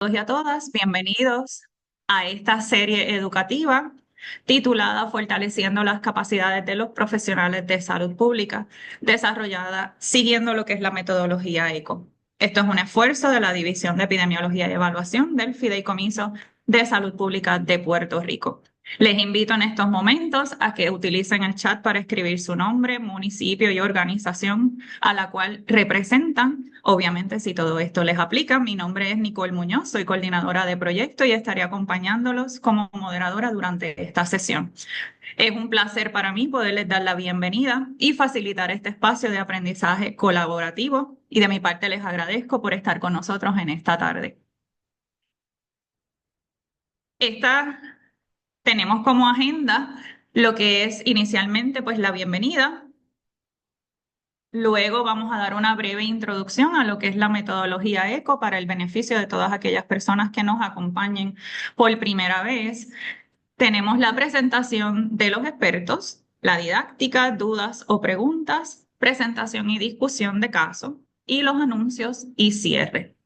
Todos y a todas, bienvenidos a esta serie educativa titulada Fortaleciendo las capacidades de los profesionales de salud pública, desarrollada siguiendo lo que es la metodología ECO. Esto es un esfuerzo de la División de Epidemiología y Evaluación del Fideicomiso de Salud Pública de Puerto Rico. Les invito en estos momentos a que utilicen el chat para escribir su nombre, municipio y organización a la cual representan. Obviamente, si todo esto les aplica, mi nombre es Nicole Muñoz, soy coordinadora de proyecto y estaré acompañándolos como moderadora durante esta sesión. Es un placer para mí poderles dar la bienvenida y facilitar este espacio de aprendizaje colaborativo y de mi parte les agradezco por estar con nosotros en esta tarde. Esta tenemos como agenda lo que es inicialmente pues la bienvenida. Luego vamos a dar una breve introducción a lo que es la metodología ECO para el beneficio de todas aquellas personas que nos acompañen por primera vez. Tenemos la presentación de los expertos, la didáctica, dudas o preguntas, presentación y discusión de caso y los anuncios y cierre.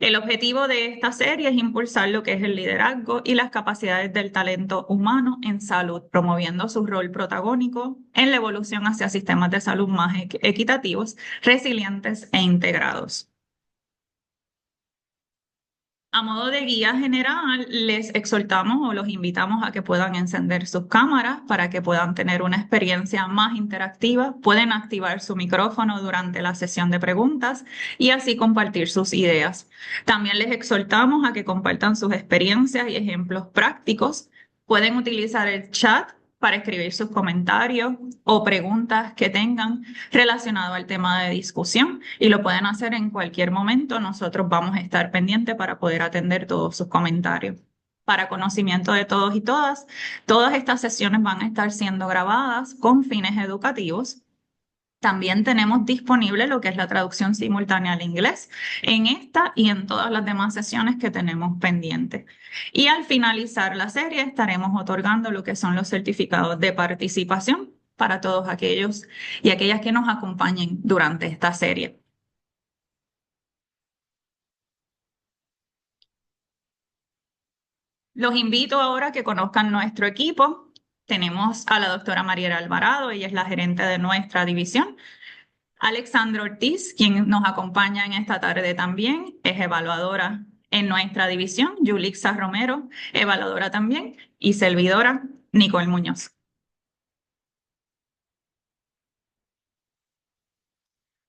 El objetivo de esta serie es impulsar lo que es el liderazgo y las capacidades del talento humano en salud, promoviendo su rol protagónico en la evolución hacia sistemas de salud más equitativos, resilientes e integrados. A modo de guía general, les exhortamos o los invitamos a que puedan encender sus cámaras para que puedan tener una experiencia más interactiva. Pueden activar su micrófono durante la sesión de preguntas y así compartir sus ideas. También les exhortamos a que compartan sus experiencias y ejemplos prácticos. Pueden utilizar el chat para escribir sus comentarios o preguntas que tengan relacionado al tema de discusión y lo pueden hacer en cualquier momento. Nosotros vamos a estar pendientes para poder atender todos sus comentarios. Para conocimiento de todos y todas estas sesiones van a estar siendo grabadas con fines educativos. También tenemos disponible lo que es la traducción simultánea al inglés en esta y en todas las demás sesiones que tenemos pendientes. Y al finalizar la serie estaremos otorgando lo que son los certificados de participación para todos aquellos y aquellas que nos acompañen durante esta serie. Los invito ahora a que conozcan nuestro equipo. Tenemos a la doctora Mariela Alvarado, ella es la gerente de nuestra división. Alexandra Ortiz, quien nos acompaña en esta tarde también, es evaluadora en nuestra división. Yulixa Romero, evaluadora también. Y servidora Nicole Muñoz.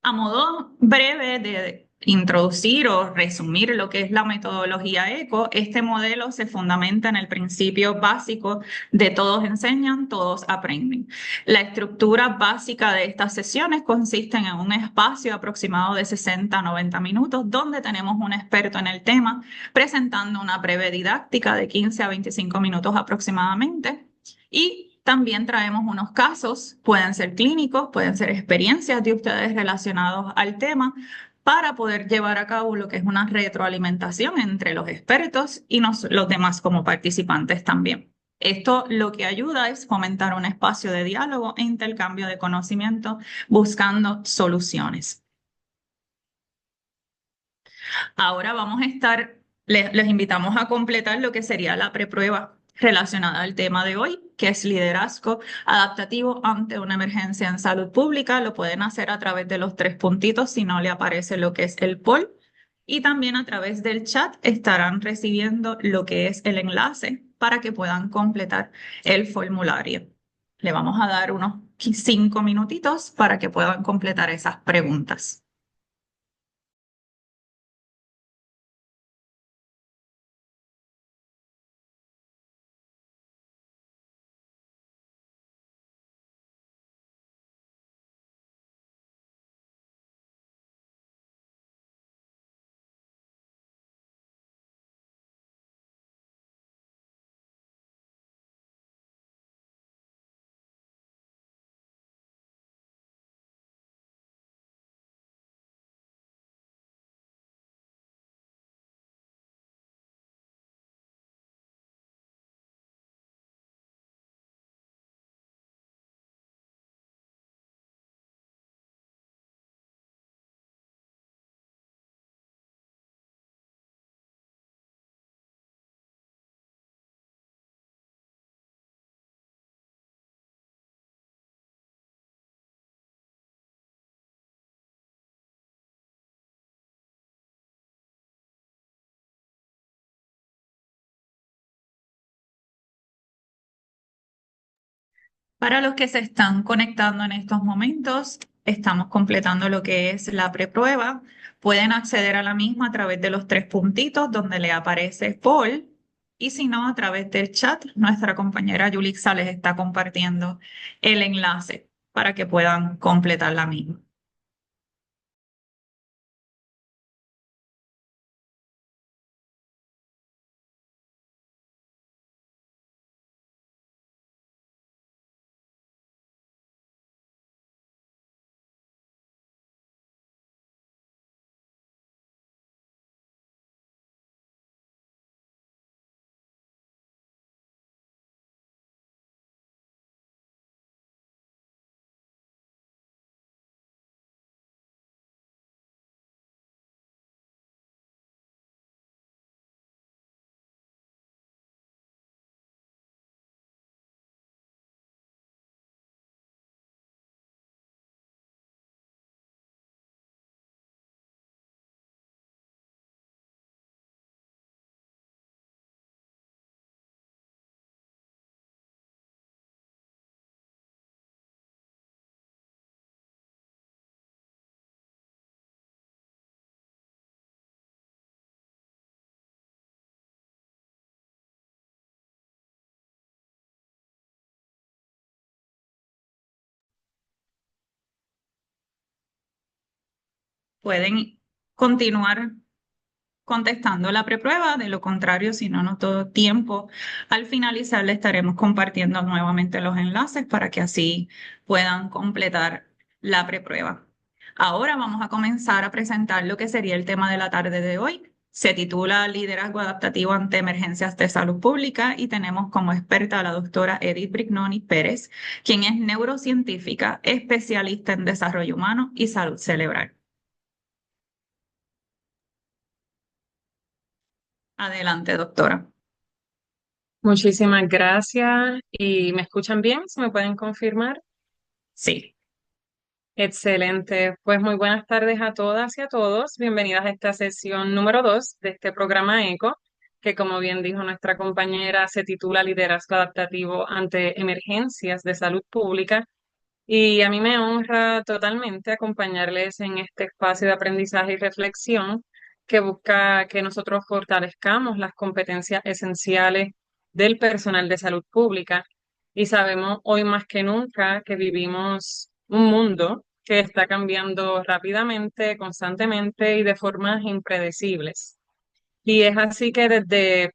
A modo breve de introducir o resumir lo que es la metodología ECO, este modelo se fundamenta en el principio básico de todos enseñan, todos aprenden. La estructura básica de estas sesiones consiste en un espacio aproximado de 60 a 90 minutos donde tenemos un experto en el tema presentando una breve didáctica de 15 a 25 minutos aproximadamente y también traemos unos casos, pueden ser clínicos, pueden ser experiencias de ustedes relacionados al tema, para poder llevar a cabo lo que es una retroalimentación entre los expertos y los demás como participantes también. Esto lo que ayuda es fomentar un espacio de diálogo e intercambio de conocimiento buscando soluciones. Ahora vamos a estar, les invitamos a completar lo que sería la preprueba relacionada al tema de hoy, que es liderazgo adaptativo ante una emergencia en salud pública. Lo pueden hacer a través de los tres puntitos si no le aparece lo que es el poll. Y también a través del chat estarán recibiendo lo que es el enlace para que puedan completar el formulario. Le vamos a dar unos 5 minutitos para que puedan completar esas preguntas. Para los que se están conectando en estos momentos, estamos completando lo que es la preprueba. Pueden acceder a la misma a través de los tres puntitos donde le aparece Paul y si no, a través del chat, nuestra compañera Yulixa les está compartiendo el enlace para que puedan completar la misma. Pueden continuar contestando la preprueba, de lo contrario, si no nos todo tiempo, al finalizar le estaremos compartiendo nuevamente los enlaces para que así puedan completar la preprueba. Ahora vamos a comenzar a presentar lo que sería el tema de la tarde de hoy. Se titula Liderazgo Adaptativo ante Emergencias de Salud Pública y tenemos como experta a la doctora Edith Brignoni Pérez, quien es neurocientífica, especialista en desarrollo humano y salud cerebral. Adelante, doctora. Muchísimas gracias. ¿Y me escuchan bien? ¿Se me pueden confirmar? Sí. Excelente. Pues muy buenas tardes a todas y a todos. Bienvenidas a esta sesión número 2 de este programa ECO, que como bien dijo nuestra compañera, se titula Liderazgo Adaptativo ante Emergencias de Salud Pública. Y a mí me honra totalmente acompañarles en este espacio de aprendizaje y reflexión que busca que nosotros fortalezcamos las competencias esenciales del personal de salud pública. Y sabemos hoy más que nunca que vivimos un mundo que está cambiando rápidamente, constantemente y de formas impredecibles. Y es así que desde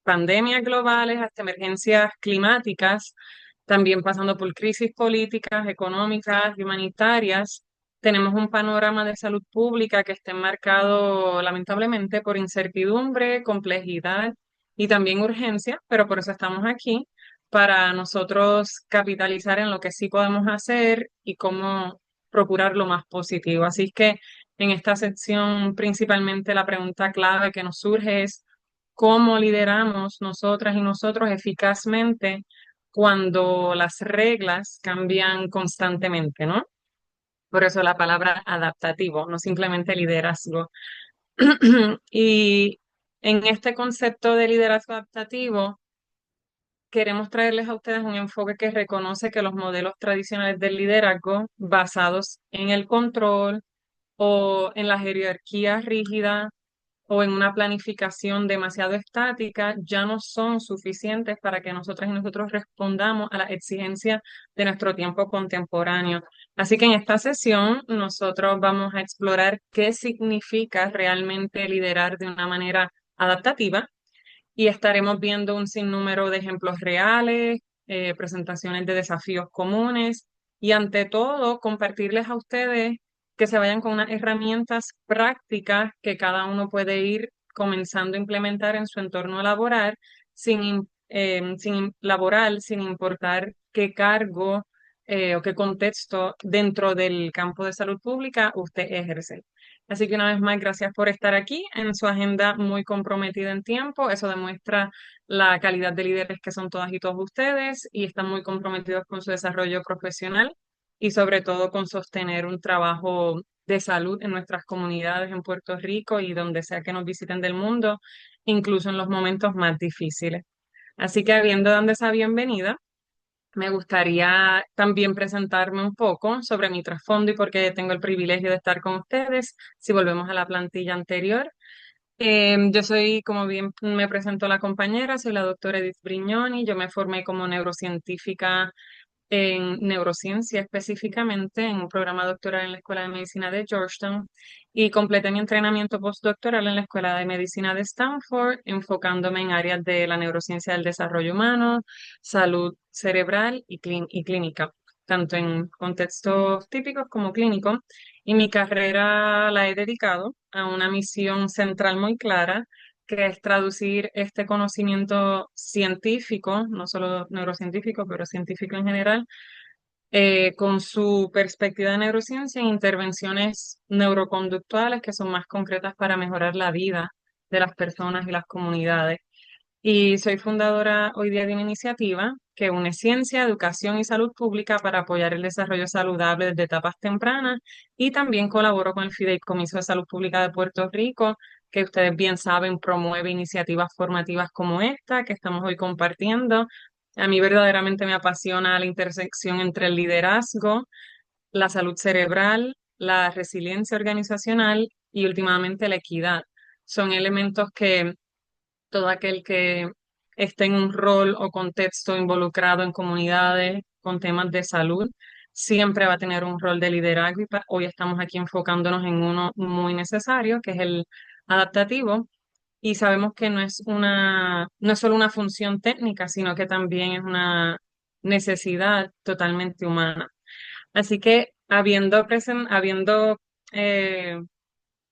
pandemias globales hasta emergencias climáticas, también pasando por crisis políticas, económicas y humanitarias, tenemos un panorama de salud pública que está enmarcado lamentablemente por incertidumbre, complejidad y también urgencia, pero por eso estamos aquí, para nosotros capitalizar en lo que sí podemos hacer y cómo procurar lo más positivo. Así que en esta sección, principalmente la pregunta clave que nos surge es cómo lideramos nosotras y nosotros eficazmente cuando las reglas cambian constantemente, ¿no? Por eso la palabra adaptativo, no simplemente liderazgo. Y en este concepto de liderazgo adaptativo, queremos traerles a ustedes un enfoque que reconoce que los modelos tradicionales del liderazgo basados en el control, o en la jerarquía rígida o en una planificación demasiado estática, ya no son suficientes para que nosotras y nosotros respondamos a las exigencias de nuestro tiempo contemporáneo. Así que en esta sesión nosotros vamos a explorar qué significa realmente liderar de una manera adaptativa y estaremos viendo un sinnúmero de ejemplos reales, presentaciones de desafíos comunes y ante todo compartirles a ustedes que se vayan con unas herramientas prácticas que cada uno puede ir comenzando a implementar en su entorno laboral laboral, sin importar qué cargo o qué contexto dentro del campo de salud pública usted ejerce. Así que una vez más, gracias por estar aquí en su agenda muy comprometida en tiempo. Eso demuestra la calidad de líderes que son todas y todos ustedes y están muy comprometidos con su desarrollo profesional y sobre todo con sostener un trabajo de salud en nuestras comunidades en Puerto Rico y donde sea que nos visiten del mundo, incluso en los momentos más difíciles. Así que habiendo dado esa bienvenida, Me gustaría también presentarme un poco sobre mi trasfondo y por qué tengo el privilegio de estar con ustedes. Si volvemos a la plantilla anterior. Yo soy, como bien me presentó la compañera, soy la doctora Edith Brignoni. Yo me formé como neurocientífica en neurociencia específicamente, en un programa doctoral en la Escuela de Medicina de Georgetown y completé mi entrenamiento postdoctoral en la Escuela de Medicina de Stanford, enfocándome en áreas de la neurociencia del desarrollo humano, salud cerebral y clínica, tanto en contextos típicos como clínicos. Y mi carrera la he dedicado a una misión central muy clara, que es traducir este conocimiento científico, no solo neurocientífico, pero científico en general, con su perspectiva de neurociencia en intervenciones neuroconductuales que son más concretas para mejorar la vida de las personas y las comunidades. Y soy fundadora hoy día de una iniciativa que une ciencia, educación y salud pública para apoyar el desarrollo saludable desde etapas tempranas y también colaboro con el Fideicomiso de Salud Pública de Puerto Rico, que ustedes bien saben promueve iniciativas formativas como esta que estamos hoy compartiendo. A mí verdaderamente me apasiona la intersección entre el liderazgo, la salud cerebral, la resiliencia organizacional y últimamente la equidad. Son elementos que todo aquel que esté en un rol o contexto involucrado en comunidades con temas de salud, siempre va a tener un rol de liderazgo y hoy estamos aquí enfocándonos en uno muy necesario, que es el adaptativo. Y sabemos que no es solo una función técnica, sino que también es una necesidad totalmente humana. Así que habiendo eh,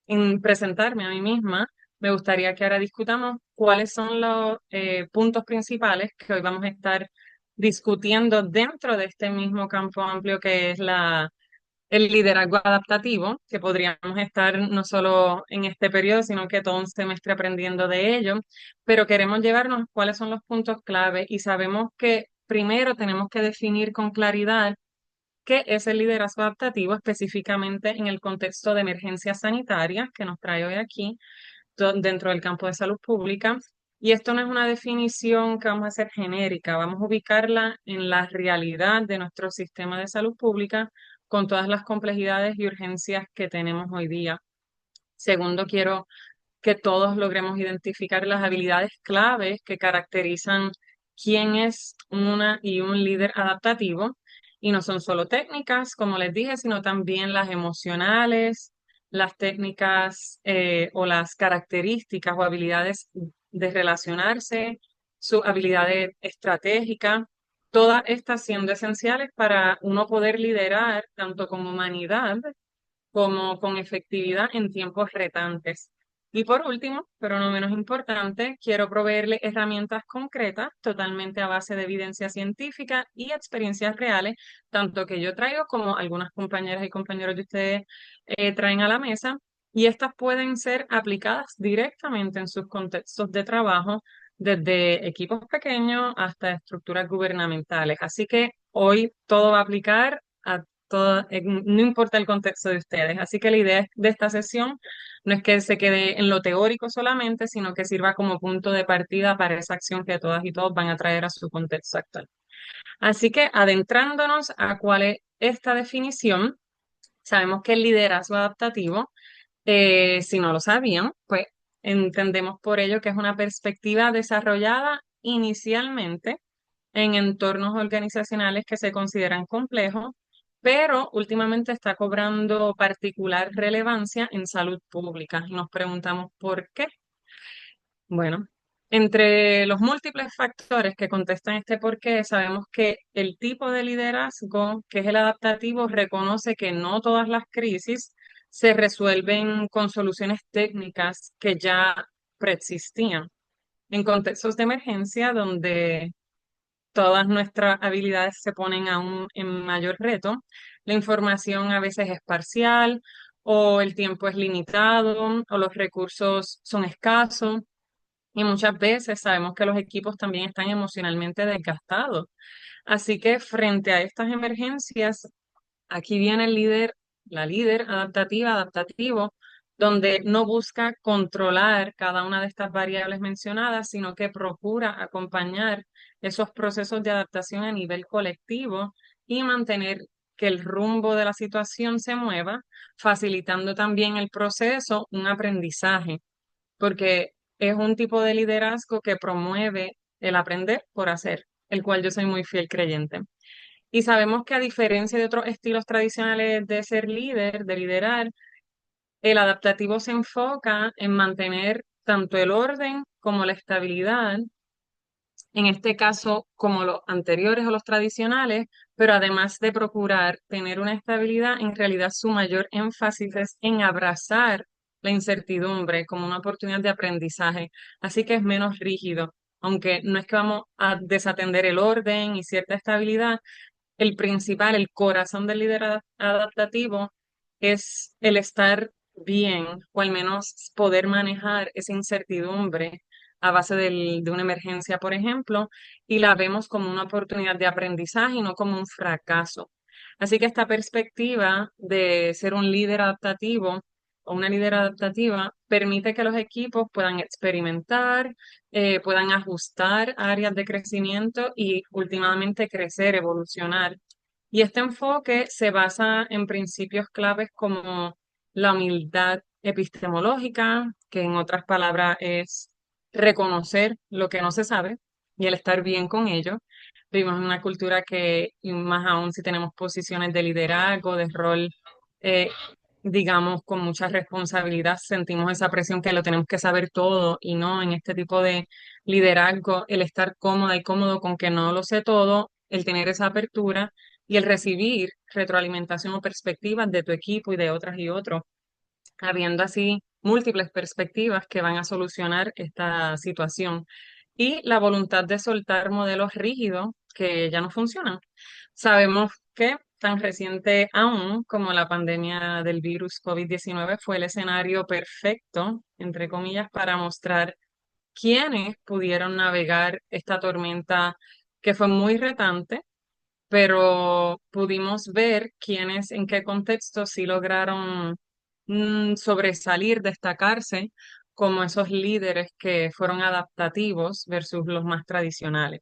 en presentarme a mí misma, me gustaría que ahora discutamos cuáles son los puntos principales que hoy vamos a estar discutiendo dentro de este mismo campo amplio que es el liderazgo adaptativo, que podríamos estar no solo en este periodo, sino que todo un semestre aprendiendo de ello, pero queremos llevarnos cuáles son los puntos clave y sabemos que primero tenemos que definir con claridad qué es el liderazgo adaptativo específicamente en el contexto de emergencias sanitarias que nos trae hoy aquí dentro del campo de salud pública. Y esto no es una definición que vamos a hacer genérica, vamos a ubicarla en la realidad de nuestro sistema de salud pública con todas las complejidades y urgencias que tenemos hoy día. Segundo, quiero que todos logremos identificar las habilidades claves que caracterizan quién es una y un líder adaptativo. Y no son solo técnicas, como les dije, sino también las emocionales, las técnicas o las características o habilidades de relacionarse, sus habilidades estratégicas, todas estas siendo esenciales para uno poder liderar tanto con humanidad como con efectividad en tiempos retantes. Y por último, pero no menos importante, quiero proveerle herramientas concretas, totalmente a base de evidencia científica y experiencias reales, tanto que yo traigo como algunas compañeras y compañeros de ustedes traen a la mesa, y estas pueden ser aplicadas directamente en sus contextos de trabajo, desde equipos pequeños hasta estructuras gubernamentales. Así que hoy todo va a aplicar a no importa el contexto de ustedes. Así que la idea de esta sesión no es que se quede en lo teórico solamente, sino que sirva como punto de partida para esa acción que todas y todos van a traer a su contexto actual. Así que adentrándonos a cuál es esta definición, sabemos que el liderazgo adaptativo, si no lo sabían, pues entendemos por ello que es una perspectiva desarrollada inicialmente en entornos organizacionales que se consideran complejos, pero últimamente está cobrando particular relevancia en salud pública. Y nos preguntamos por qué. Bueno, entre los múltiples factores que contestan este por qué, sabemos que el tipo de liderazgo, que es el adaptativo, reconoce que no todas las crisis se resuelven con soluciones técnicas que ya preexistían. En contextos de emergencia, donde todas nuestras habilidades se ponen aún en mayor reto. La información a veces es parcial o el tiempo es limitado o los recursos son escasos y muchas veces sabemos que los equipos también están emocionalmente desgastados. Así que frente a estas emergencias, aquí viene la líder adaptativa, adaptativo, donde no busca controlar cada una de estas variables mencionadas, sino que procura acompañar esos procesos de adaptación a nivel colectivo y mantener que el rumbo de la situación se mueva, facilitando también el proceso, un aprendizaje, porque es un tipo de liderazgo que promueve el aprender por hacer, el cual yo soy muy fiel creyente. Y sabemos que a diferencia de otros estilos tradicionales de ser líder, de liderar, el adaptativo se enfoca en mantener tanto el orden como la estabilidad, en este caso como los anteriores o los tradicionales, pero además de procurar tener una estabilidad, en realidad su mayor énfasis es en abrazar la incertidumbre como una oportunidad de aprendizaje. Así que es menos rígido, aunque no es que vamos a desatender el orden y cierta estabilidad, el principal, el corazón del líder adaptativo es el estar bien o al menos poder manejar esa incertidumbre a base de una emergencia, por ejemplo, y la vemos como una oportunidad de aprendizaje y no como un fracaso. Así que esta perspectiva de ser un líder adaptativo o una líder adaptativa permite que los equipos puedan experimentar, puedan ajustar áreas de crecimiento y últimamente crecer, evolucionar. Y este enfoque se basa en principios claves como la humildad epistemológica, que en otras palabras es reconocer lo que no se sabe y el estar bien con ello. Vivimos en una cultura que, y más aún si tenemos posiciones de liderazgo, de rol, eh, digamos, con mucha responsabilidad, sentimos esa presión que lo tenemos que saber todo y no en este tipo de liderazgo, el estar cómoda y cómodo con que no lo sé todo, el tener esa apertura y el recibir retroalimentación o perspectivas de tu equipo y de otras y otros, habiendo así múltiples perspectivas que van a solucionar esta situación. Y la voluntad de soltar modelos rígidos que ya no funcionan. Sabemos que tan reciente aún como la pandemia del virus COVID-19 fue el escenario perfecto, entre comillas, para mostrar quiénes pudieron navegar esta tormenta que fue muy retante, pero pudimos ver quiénes en qué contexto sí lograron sobresalir, destacarse como esos líderes que fueron adaptativos versus los más tradicionales.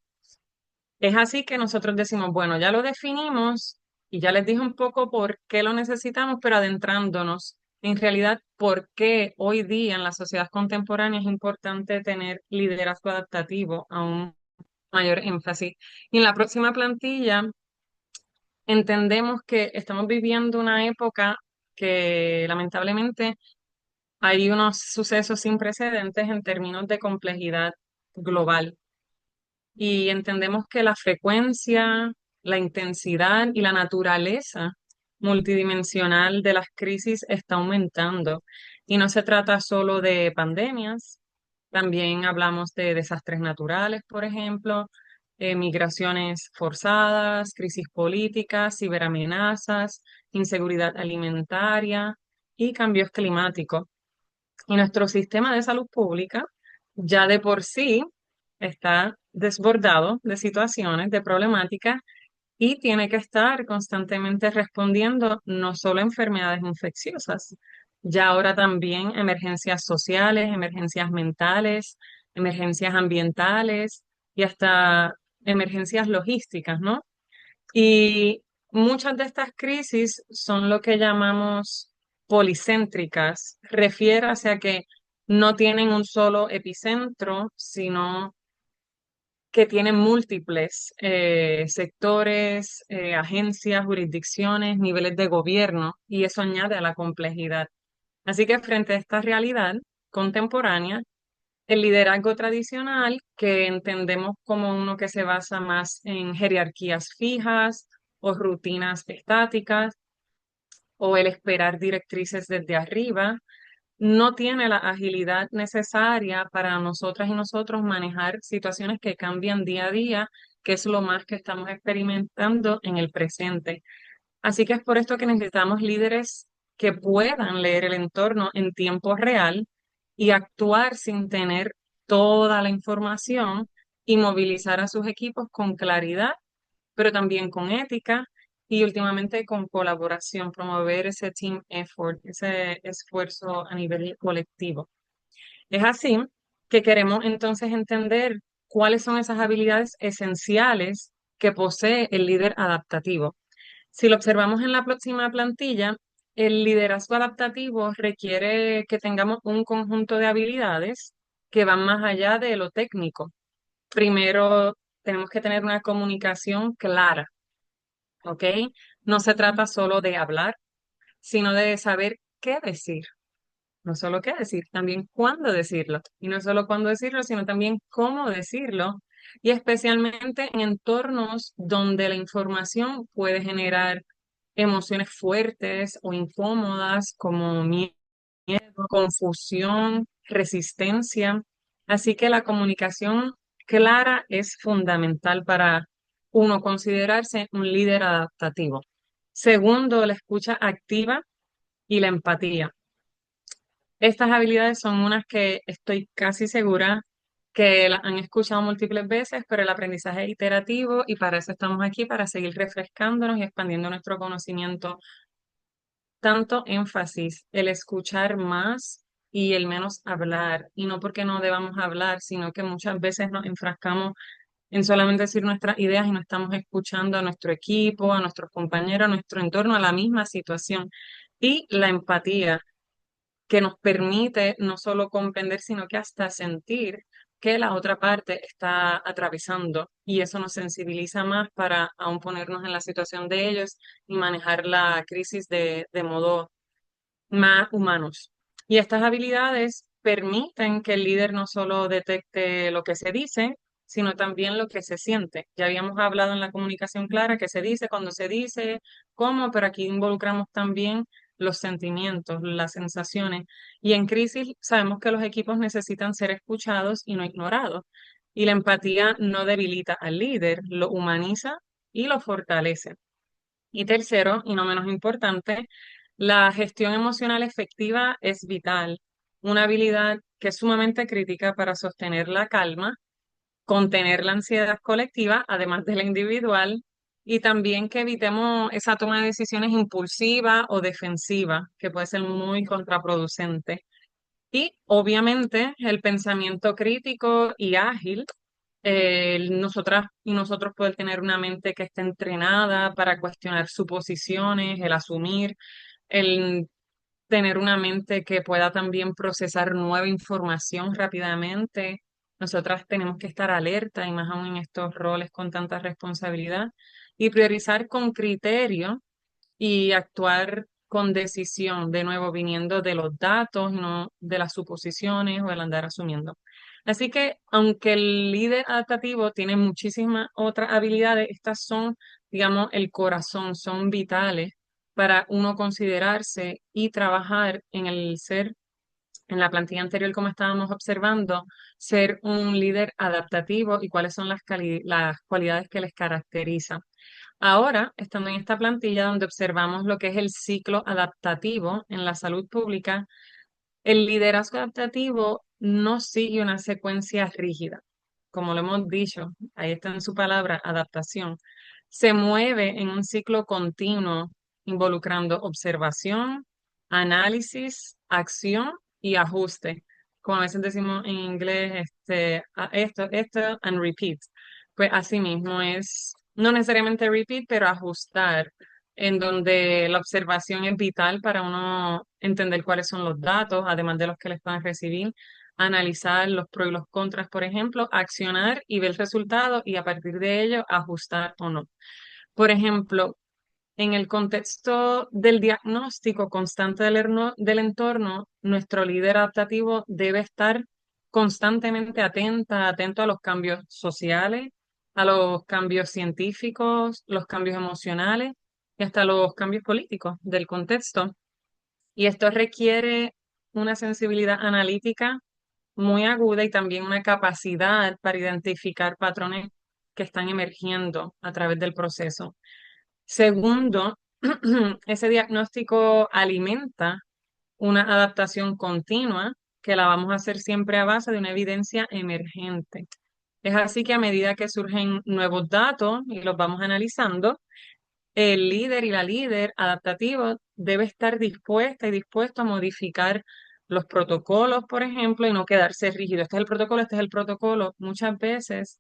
Es así que nosotros decimos, bueno, ya lo definimos y ya les dije un poco por qué lo necesitamos, pero adentrándonos en realidad por qué hoy día en la sociedad contemporánea es importante tener liderazgo adaptativo a un mayor énfasis. Y en la próxima plantilla entendemos que estamos viviendo una época que lamentablemente hay unos sucesos sin precedentes en términos de complejidad global y entendemos que la frecuencia, la intensidad y la naturaleza multidimensional de las crisis está aumentando. Y no se trata solo de pandemias, también hablamos de desastres naturales, por ejemplo, migraciones forzadas, crisis políticas, ciberamenazas, inseguridad alimentaria y cambios climáticos. Y nuestro sistema de salud pública ya de por sí está desbordado de situaciones, de problemáticas y tiene que estar constantemente respondiendo no solo a enfermedades infecciosas, ya ahora también emergencias sociales, emergencias mentales, emergencias ambientales y hasta emergencias logísticas, ¿no? Y muchas de estas crisis son lo que llamamos policéntricas. Refiérase a que no tienen un solo epicentro, sino que tienen múltiples sectores, agencias, jurisdicciones, niveles de gobierno, y eso añade a la complejidad. Así que frente a esta realidad contemporánea, el liderazgo tradicional, que entendemos como uno que se basa más en jerarquías fijas o rutinas estáticas, o el esperar directrices desde arriba, no tiene la agilidad necesaria para nosotras y nosotros manejar situaciones que cambian día a día, que es lo más que estamos experimentando en el presente. Así que es por esto que necesitamos líderes que puedan leer el entorno en tiempo real y actuar sin tener toda la información y movilizar a sus equipos con claridad, pero también con ética y últimamente con colaboración, promover ese team effort, ese esfuerzo a nivel colectivo. Es así que queremos entonces entender cuáles son esas habilidades esenciales que posee el líder adaptativo. Si lo observamos en la próxima plantilla, el liderazgo adaptativo requiere que tengamos un conjunto de habilidades que van más allá de lo técnico. Primero, tenemos que tener una comunicación clara, ¿ok? No se trata solo de hablar, sino de saber qué decir. No solo qué decir, también cuándo decirlo. Y no solo cuándo decirlo, sino también cómo decirlo. Y especialmente en entornos donde la información puede generar emociones fuertes o incómodas como miedo, confusión, resistencia. Así que la comunicación clara es fundamental para uno considerarse un líder adaptativo. Segundo, la escucha activa y la empatía. Estas habilidades son unas que estoy casi segura que las han escuchado múltiples veces, pero el aprendizaje es iterativo y para eso estamos aquí, para seguir refrescándonos y expandiendo nuestro conocimiento. Tanto énfasis, el escuchar más y el menos hablar, y no porque no debamos hablar, sino que muchas veces nos enfrascamos en solamente decir nuestras ideas y no estamos escuchando a nuestro equipo, a nuestros compañeros, a nuestro entorno, a la misma situación. Y la empatía que nos permite no solo comprender, sino que hasta sentir que la otra parte está atravesando y eso nos sensibiliza más para aún ponernos en la situación de ellos y manejar la crisis de modo más humanos. Y estas habilidades permiten que el líder no solo detecte lo que se dice, sino también lo que se siente. Ya habíamos hablado en la comunicación clara que se dice, cuando se dice, cómo, pero aquí involucramos también los sentimientos, las sensaciones. Y en crisis sabemos que los equipos necesitan ser escuchados y no ignorados. Y la empatía no debilita al líder, lo humaniza y lo fortalece. Y tercero, y no menos importante, la gestión emocional efectiva es vital, una habilidad que es sumamente crítica para sostener la calma, contener la ansiedad colectiva, además de la individual, y también que evitemos esa toma de decisiones impulsiva o defensiva, que puede ser muy contraproducente. Y obviamente el pensamiento crítico y ágil, nosotras y nosotros poder tener una mente que esté entrenada para cuestionar suposiciones, el asumir, el tener una mente que pueda también procesar nueva información rápidamente. Nosotras tenemos que estar alerta y más aún en estos roles con tanta responsabilidad y priorizar con criterio y actuar con decisión, de nuevo viniendo de los datos, no de las suposiciones o el andar asumiendo. Así que, aunque el líder adaptativo tiene muchísimas otras habilidades, estas son, digamos, el corazón, son vitales para uno considerarse y trabajar en el ser, en la plantilla anterior, como estábamos observando, ser un líder adaptativo y cuáles son las cualidades que les caracterizan. Ahora, estando en esta plantilla donde observamos lo que es el ciclo adaptativo en la salud pública, el liderazgo adaptativo no sigue una secuencia rígida. Como lo hemos dicho, ahí está en su palabra, adaptación. Se mueve en un ciclo continuo involucrando observación, análisis, acción y ajuste. Como a veces decimos en inglés, esto, and repeat. Pues así mismo es, no necesariamente repeat, pero ajustar en donde la observación es vital para uno entender cuáles son los datos, además de los que les van a recibir, analizar los pros y los contras, por ejemplo, accionar y ver el resultado y a partir de ello ajustar o no. Por ejemplo, en el contexto del diagnóstico constante del entorno, nuestro líder adaptativo debe estar constantemente atento a los cambios sociales, a los cambios científicos, los cambios emocionales y hasta los cambios políticos del contexto. Y esto requiere una sensibilidad analítica muy aguda y también una capacidad para identificar patrones que están emergiendo a través del proceso. Segundo, ese diagnóstico alimenta una adaptación continua que la vamos a hacer siempre a base de una evidencia emergente. Es así que a medida que surgen nuevos datos y los vamos analizando, el líder y la líder adaptativo debe estar dispuesta y dispuesto a modificar los protocolos, por ejemplo, y no quedarse rígido. Este es el protocolo, este es el protocolo. Muchas veces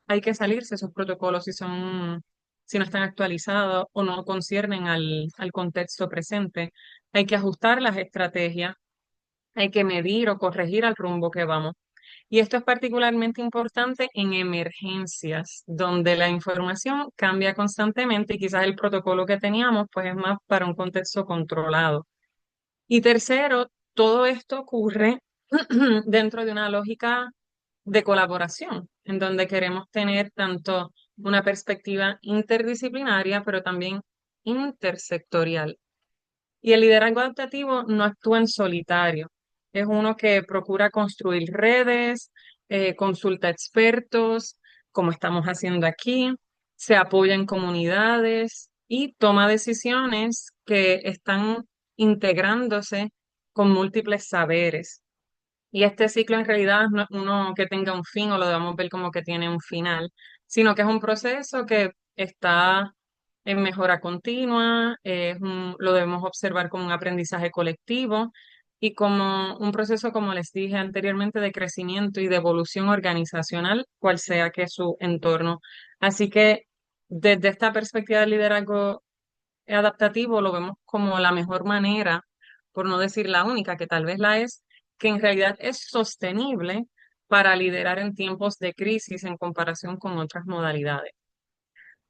hay que salirse de esos protocolos si no están actualizados o no conciernen al contexto presente. Hay que ajustar las estrategias, hay que medir o corregir al rumbo que vamos. Y esto es particularmente importante en emergencias, donde la información cambia constantemente y quizás el protocolo que teníamos pues es más para un contexto controlado. Y tercero, todo esto ocurre dentro de una lógica de colaboración, en donde queremos tener tanto una perspectiva interdisciplinaria, pero también intersectorial. Y el liderazgo adaptativo no actúa en solitario. Es uno que procura construir redes, consulta expertos, como estamos haciendo aquí, se apoya en comunidades y toma decisiones que están integrándose con múltiples saberes. Y este ciclo en realidad no es uno que tenga un fin o lo debemos ver como que tiene un final, sino que es un proceso que está en mejora continua, lo debemos observar como un aprendizaje colectivo y como un proceso, como les dije anteriormente, de crecimiento y de evolución organizacional, cual sea que su entorno. Así que desde esta perspectiva del liderazgo adaptativo lo vemos como la mejor manera, por no decir la única, que tal vez la es, que en realidad es sostenible para liderar en tiempos de crisis en comparación con otras modalidades.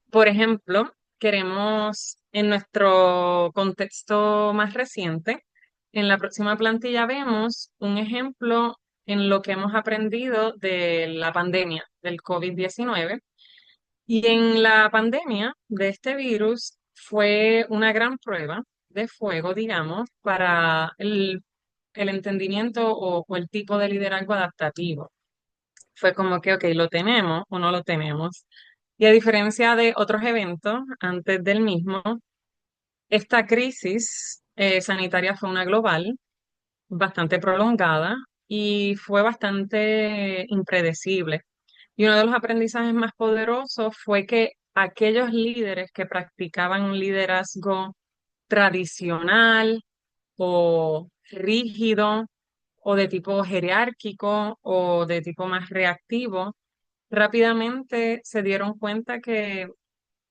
Por ejemplo, queremos en nuestro contexto más reciente, en la próxima plantilla vemos un ejemplo en lo que hemos aprendido de la pandemia del COVID-19. Y en la pandemia de este virus fue una gran prueba de fuego, digamos, para el entendimiento o el tipo de liderazgo adaptativo. Fue como que, ok, lo tenemos o no lo tenemos. Y a diferencia de otros eventos antes del mismo, esta crisis sanitaria fue una global, bastante prolongada y fue bastante impredecible. Y uno de los aprendizajes más poderosos fue que aquellos líderes que practicaban un liderazgo tradicional o rígido o de tipo jerárquico o de tipo más reactivo, rápidamente se dieron cuenta que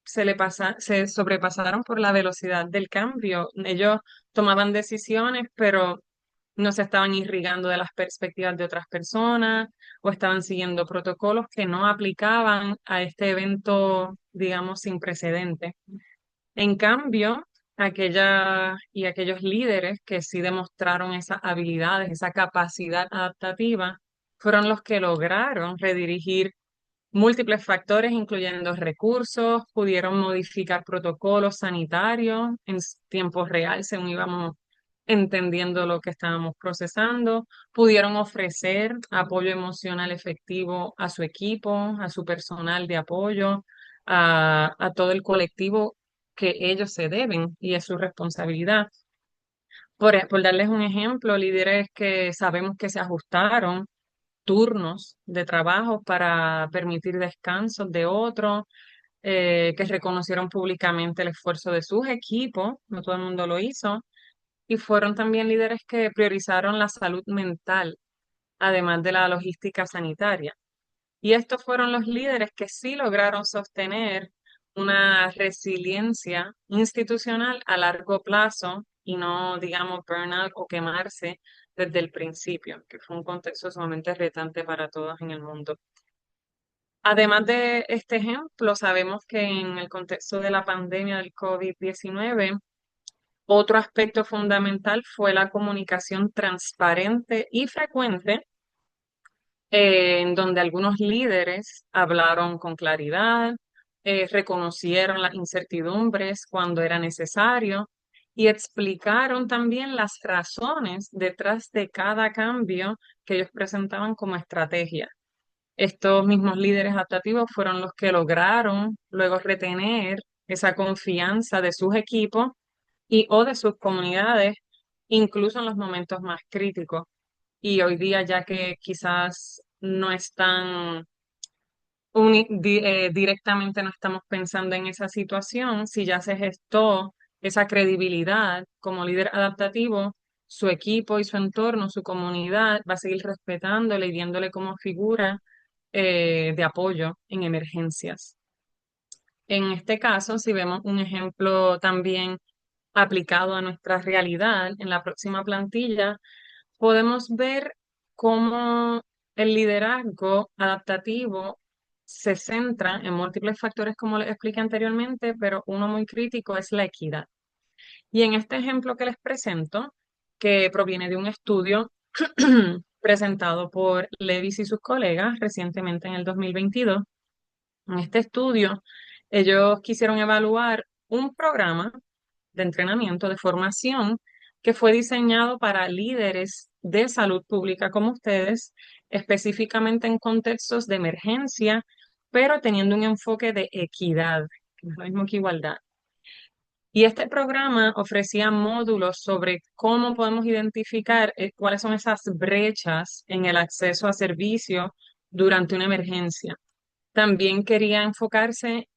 se sobrepasaron por la velocidad del cambio. Ellos tomaban decisiones, pero no se estaban irrigando de las perspectivas de otras personas o estaban siguiendo protocolos que no aplicaban a este evento, digamos, sin precedentes. En cambio, aquellos líderes que sí demostraron esas habilidades, esa capacidad adaptativa, fueron los que lograron redirigir múltiples factores, incluyendo recursos, pudieron modificar protocolos sanitarios en tiempo real, según íbamos entendiendo lo que estábamos procesando, pudieron ofrecer apoyo emocional efectivo a su equipo, a su personal de apoyo, a todo el colectivo que ellos se deben y es su responsabilidad. Por darles un ejemplo, líderes que sabemos que se ajustaron turnos de trabajo para permitir descansos de otros, que reconocieron públicamente el esfuerzo de sus equipos, no todo el mundo lo hizo, y fueron también líderes que priorizaron la salud mental, además de la logística sanitaria. Y estos fueron los líderes que sí lograron sostener una resiliencia institucional a largo plazo y no, digamos, burnout o quemarse desde el principio, que fue un contexto sumamente retante para todos en el mundo. Además de este ejemplo, sabemos que en el contexto de la pandemia del COVID-19, otro aspecto fundamental fue la comunicación transparente y frecuente, en donde algunos líderes hablaron con claridad, reconocieron las incertidumbres cuando era necesario y explicaron también las razones detrás de cada cambio que ellos presentaban como estrategia. Estos mismos líderes adaptativos fueron los que lograron luego retener esa confianza de sus equipos y o de sus comunidades, incluso en los momentos más críticos. Y hoy día, ya que quizás no es tan directamente no estamos pensando en esa situación, si ya se gestó esa credibilidad como líder adaptativo, su equipo y su entorno, su comunidad va a seguir respetándole y viéndole como figura de apoyo en emergencias. En este caso, si vemos un ejemplo también aplicado a nuestra realidad en la próxima plantilla, podemos ver cómo el liderazgo adaptativo se centra en múltiples factores, como les expliqué anteriormente, pero uno muy crítico es la equidad. Y en este ejemplo que les presento, que proviene de un estudio presentado por Levis y sus colegas recientemente en el 2022, en este estudio ellos quisieron evaluar un programa de entrenamiento, de formación, que fue diseñado para líderes de salud pública como ustedes, específicamente en contextos de emergencia, pero teniendo un enfoque de equidad, que no es lo mismo que igualdad. Y este programa ofrecía módulos sobre cómo podemos identificar cuáles son esas brechas en el acceso a servicios durante una emergencia. También quería enfocarse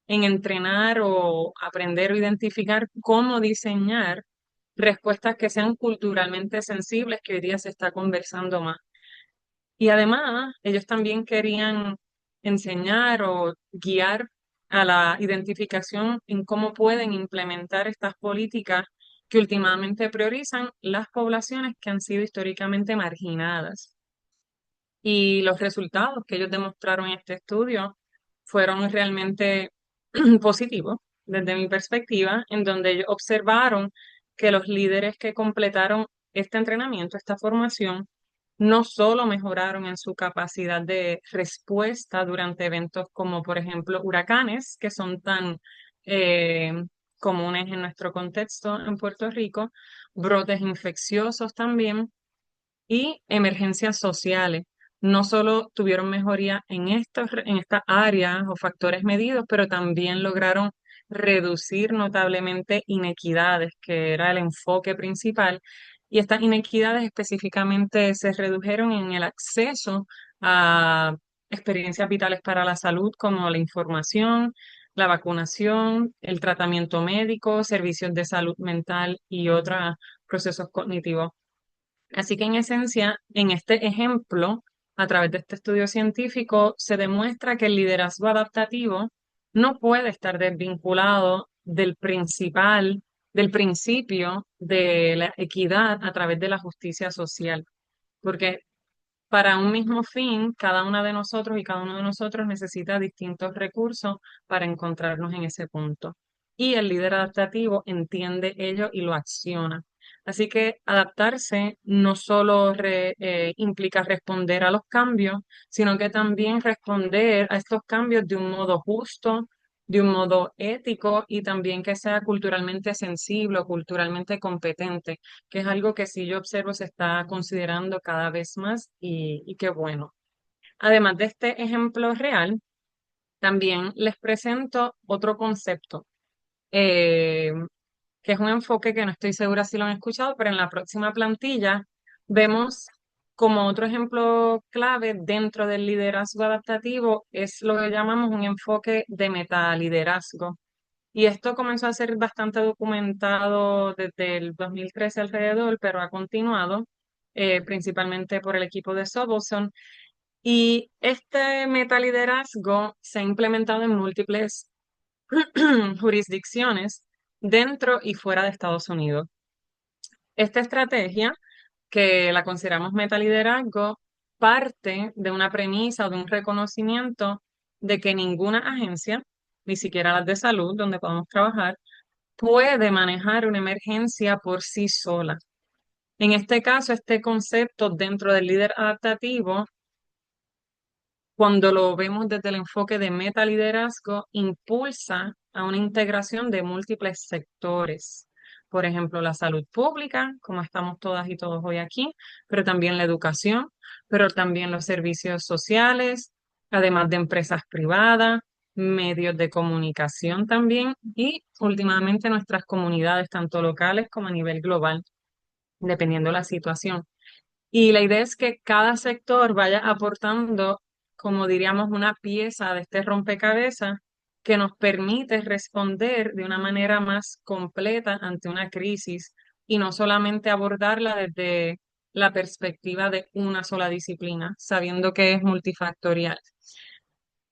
en entrenar o aprender o identificar cómo diseñar respuestas que sean culturalmente sensibles, que hoy día se está conversando más. Y además, ellos también querían enseñar o guiar a la identificación en cómo pueden implementar estas políticas que últimamente priorizan las poblaciones que han sido históricamente marginadas. Y los resultados que ellos demostraron en este estudio fueron realmente positivos desde mi perspectiva, en donde ellos observaron que los líderes que completaron este entrenamiento, esta formación, no solo mejoraron en su capacidad de respuesta durante eventos como, por ejemplo, huracanes, que son tan eh, comunes en nuestro contexto en Puerto Rico, brotes infecciosos también, y emergencias sociales. No solo tuvieron mejoría en estas áreas o factores medidos, pero también lograron reducir notablemente inequidades, que era el enfoque principal. Y estas inequidades específicamente se redujeron en el acceso a experiencias vitales para la salud, como la información, la vacunación, el tratamiento médico, servicios de salud mental y otros procesos cognitivos. Así que en esencia, en este ejemplo, a través de este estudio científico, se demuestra que el liderazgo adaptativo no puede estar desvinculado del principio de la equidad a través de la justicia social, porque para un mismo fin, cada una de nosotros y cada uno de nosotros necesita distintos recursos para encontrarnos en ese punto. Y el líder adaptativo entiende ello y lo acciona. Así que adaptarse no solo implica responder a los cambios, sino que también responder a estos cambios de un modo justo, de un modo ético y también que sea culturalmente sensible o culturalmente competente, que es algo que sí yo observo se está considerando cada vez más y qué bueno. Además de este ejemplo real, también les presento otro concepto, eh, que es un enfoque que no estoy segura si lo han escuchado, pero en la próxima plantilla vemos como otro ejemplo clave dentro del liderazgo adaptativo es lo que llamamos un enfoque de metaliderazgo. Y esto comenzó a ser bastante documentado desde el 2013 alrededor, pero ha continuado principalmente por el equipo de Sobelson. Y este metaliderazgo se ha implementado en múltiples jurisdicciones dentro y fuera de Estados Unidos. Esta estrategia, que la consideramos metaliderazgo, parte de una premisa o de un reconocimiento de que ninguna agencia, ni siquiera las de salud, donde podemos trabajar, puede manejar una emergencia por sí sola. En este caso, este concepto dentro del líder adaptativo, cuando lo vemos desde el enfoque de metaliderazgo, impulsa a una integración de múltiples sectores. Por ejemplo, la salud pública, como estamos todas y todos hoy aquí, pero también la educación, pero también los servicios sociales, además de empresas privadas, medios de comunicación también y últimamente nuestras comunidades, tanto locales como a nivel global, dependiendo la situación. Y la idea es que cada sector vaya aportando como diríamos, una pieza de este rompecabezas que nos permite responder de una manera más completa ante una crisis y no solamente abordarla desde la perspectiva de una sola disciplina, sabiendo que es multifactorial.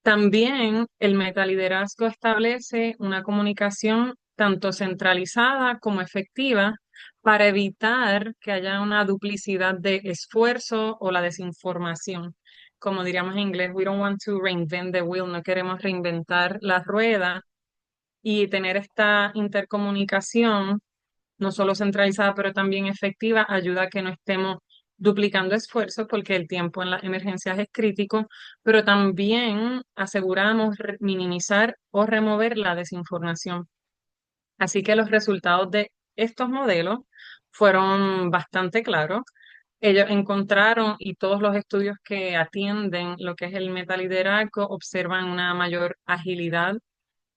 También el metaliderazgo establece una comunicación tanto centralizada como efectiva para evitar que haya una duplicidad de esfuerzo o la desinformación. Como diríamos en inglés, we don't want to reinvent the wheel, no queremos reinventar la rueda y tener esta intercomunicación no solo centralizada, pero también efectiva, ayuda a que no estemos duplicando esfuerzos porque el tiempo en las emergencias es crítico, pero también aseguramos minimizar o remover la desinformación. Así que los resultados de estos modelos fueron bastante claros. Ellos encontraron, y todos los estudios que atienden lo que es el metaliderazgo observan una mayor agilidad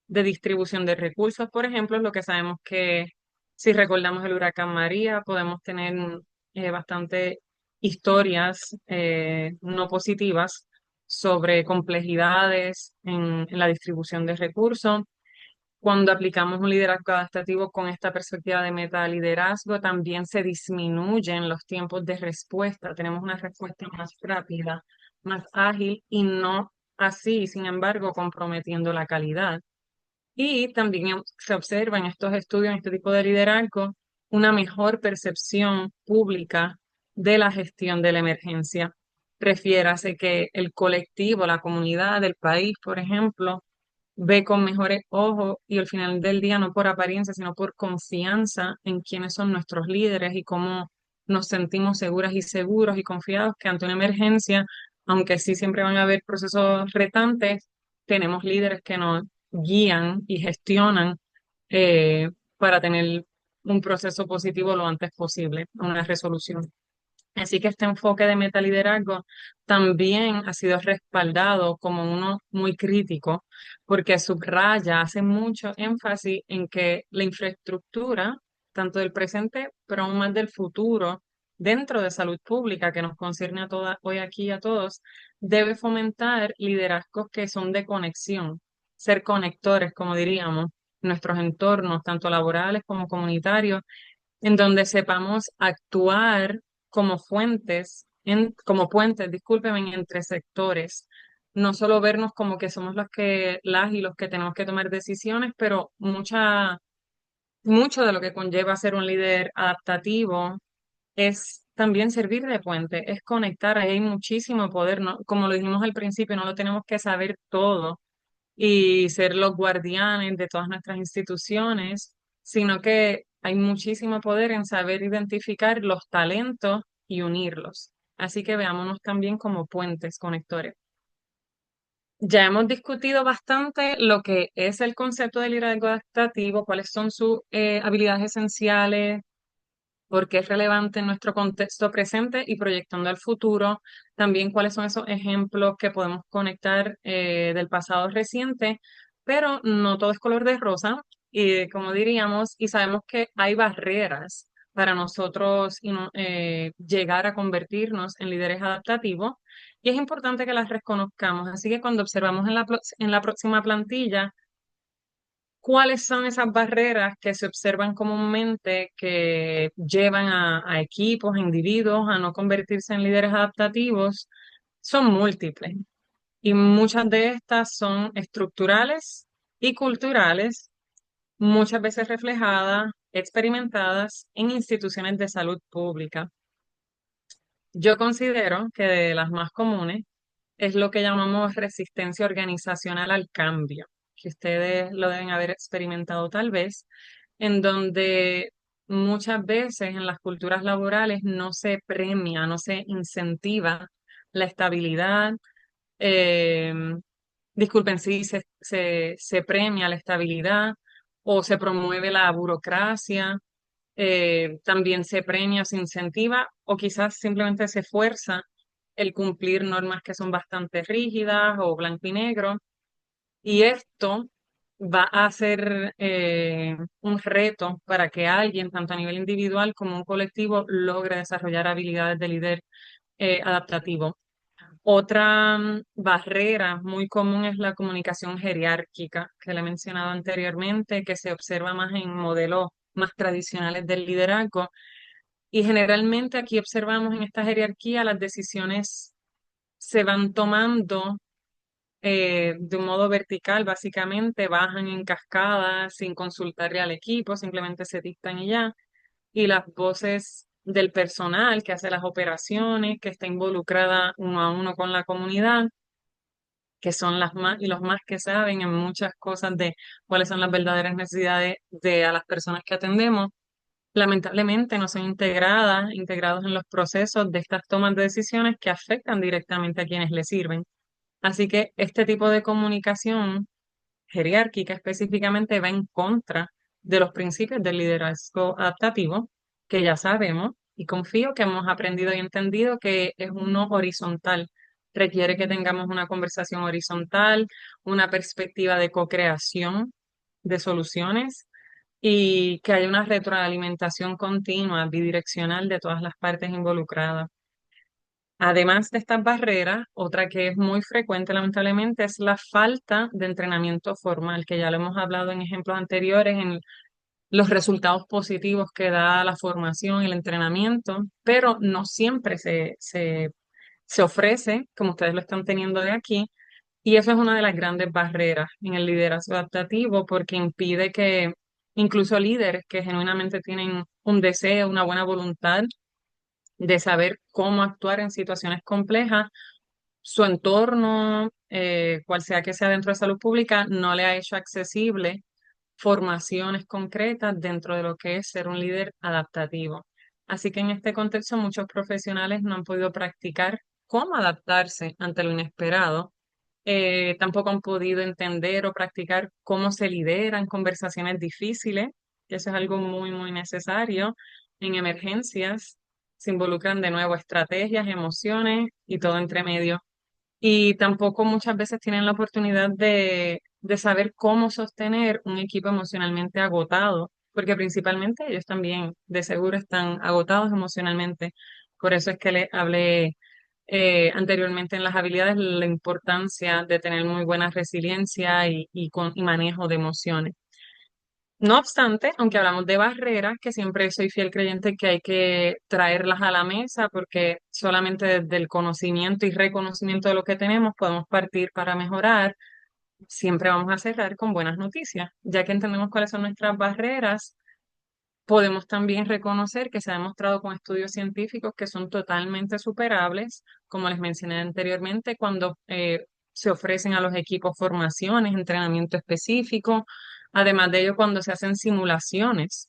de distribución de recursos, por ejemplo, lo que sabemos que si recordamos el huracán María, podemos tener bastante historias no positivas sobre complejidades en la distribución de recursos. Cuando aplicamos un liderazgo adaptativo con esta perspectiva de metaliderazgo, también se disminuyen los tiempos de respuesta. Tenemos una respuesta más rápida, más ágil y no así, sin embargo, comprometiendo la calidad. Y también se observa en estos estudios, en este tipo de liderazgo, una mejor percepción pública de la gestión de la emergencia. Refiérase que el colectivo, la comunidad del país, por ejemplo, ve con mejores ojos y al final del día no por apariencia, sino por confianza en quiénes son nuestros líderes y cómo nos sentimos seguras y seguros y confiados que ante una emergencia, aunque sí siempre van a haber procesos retantes, tenemos líderes que nos guían y gestionan para tener un proceso positivo lo antes posible, una resolución. Así que este enfoque de metaliderazgo también ha sido respaldado como uno muy crítico, porque subraya, hace mucho énfasis en que la infraestructura, tanto del presente, pero aún más del futuro, dentro de salud pública, que nos concierne a todas, hoy aquí a todos, debe fomentar liderazgos que son de conexión, ser conectores, como diríamos, nuestros entornos, tanto laborales como comunitarios en donde sepamos actuar como fuentes, como puentes, discúlpenme, entre sectores. No solo vernos como que somos las y los que tenemos que tomar decisiones, pero mucho de lo que conlleva ser un líder adaptativo es también servir de puente, es conectar, ahí hay muchísimo poder, ¿no? Como lo dijimos al principio, no lo tenemos que saber todo y ser los guardianes de todas nuestras instituciones, sino que hay muchísimo poder en saber identificar los talentos y unirlos. Así que veámonos también como puentes conectores. Ya hemos discutido bastante lo que es el concepto de liderazgo adaptativo, cuáles son sus habilidades esenciales, por qué es relevante en nuestro contexto presente y proyectando al futuro. También cuáles son esos ejemplos que podemos conectar del pasado reciente, pero no todo es color de rosa, y como diríamos, y sabemos que hay barreras para nosotros llegar a convertirnos en líderes adaptativos, y es importante que las reconozcamos. Así que cuando observamos en la próxima plantilla, ¿cuáles son esas barreras que se observan comúnmente que llevan a equipos, a individuos a no convertirse en líderes adaptativos? Son múltiples y muchas de estas son estructurales y culturales, muchas veces reflejadas, experimentadas en instituciones de salud pública. Yo considero que de las más comunes es lo que llamamos resistencia organizacional al cambio, que ustedes lo deben haber experimentado tal vez, en donde muchas veces en las culturas laborales no se premia, no se incentiva la estabilidad, eh, disculpen, sí, se premia la estabilidad o se promueve la burocracia, también se premia, se incentiva o quizás simplemente se fuerza el cumplir normas que son bastante rígidas o blanco y negro. Y esto va a ser un reto para que alguien, tanto a nivel individual como un colectivo, logre desarrollar habilidades de líder adaptativo. Otra barrera muy común es la comunicación jerárquica, que le he mencionado anteriormente, que se observa más en modelos más tradicionales del liderazgo. Y generalmente aquí observamos en esta jerarquía las decisiones se van tomando de un modo vertical, básicamente, bajan en cascada sin consultarle al equipo, simplemente se dictan y ya. Y las voces del personal que hace las operaciones, que está involucrada uno a uno con la comunidad, que son las más y los más que saben en muchas cosas de cuáles son las verdaderas necesidades de a las personas que atendemos, lamentablemente no son integrados en los procesos de estas tomas de decisiones que afectan directamente a quienes les sirven. Así que este tipo de comunicación jerárquica específicamente va en contra de los principios del liderazgo adaptativo, que ya sabemos, y confío que hemos aprendido y entendido que es uno horizontal. Requiere que tengamos una conversación horizontal, una perspectiva de co-creación de soluciones y que haya una retroalimentación continua, bidireccional de todas las partes involucradas. Además de estas barreras, otra que es muy frecuente, lamentablemente, es la falta de entrenamiento formal, que ya lo hemos hablado en ejemplos anteriores, en los resultados positivos que da la formación y el entrenamiento, pero no siempre se ofrece, como ustedes lo están teniendo de aquí, y eso es una de las grandes barreras en el liderazgo adaptativo, porque impide que incluso líderes que genuinamente tienen un deseo, una buena voluntad, de saber cómo actuar en situaciones complejas, su entorno, cual sea que sea dentro de salud pública, no le ha hecho accesible formaciones concretas dentro de lo que es ser un líder adaptativo. Así que en este contexto muchos profesionales no han podido practicar cómo adaptarse ante lo inesperado. Tampoco han podido entender o practicar cómo se lideran conversaciones difíciles, que eso es algo muy, muy necesario en emergencias. Se involucran de nuevo estrategias, emociones y todo entre medio. Y tampoco muchas veces tienen la oportunidad de saber cómo sostener un equipo emocionalmente agotado, porque principalmente ellos también de seguro están agotados emocionalmente. Por eso es que le hablé anteriormente en las habilidades la importancia de tener muy buena resiliencia y manejo de emociones. No obstante, aunque hablamos de barreras, que siempre soy fiel creyente que hay que traerlas a la mesa porque solamente desde el conocimiento y reconocimiento de lo que tenemos podemos partir para mejorar, siempre vamos a cerrar con buenas noticias. Ya que entendemos cuáles son nuestras barreras, podemos también reconocer que se ha demostrado con estudios científicos que son totalmente superables, como les mencioné anteriormente, cuando se ofrecen a los equipos formaciones, entrenamiento específico, además de ello cuando se hacen simulaciones,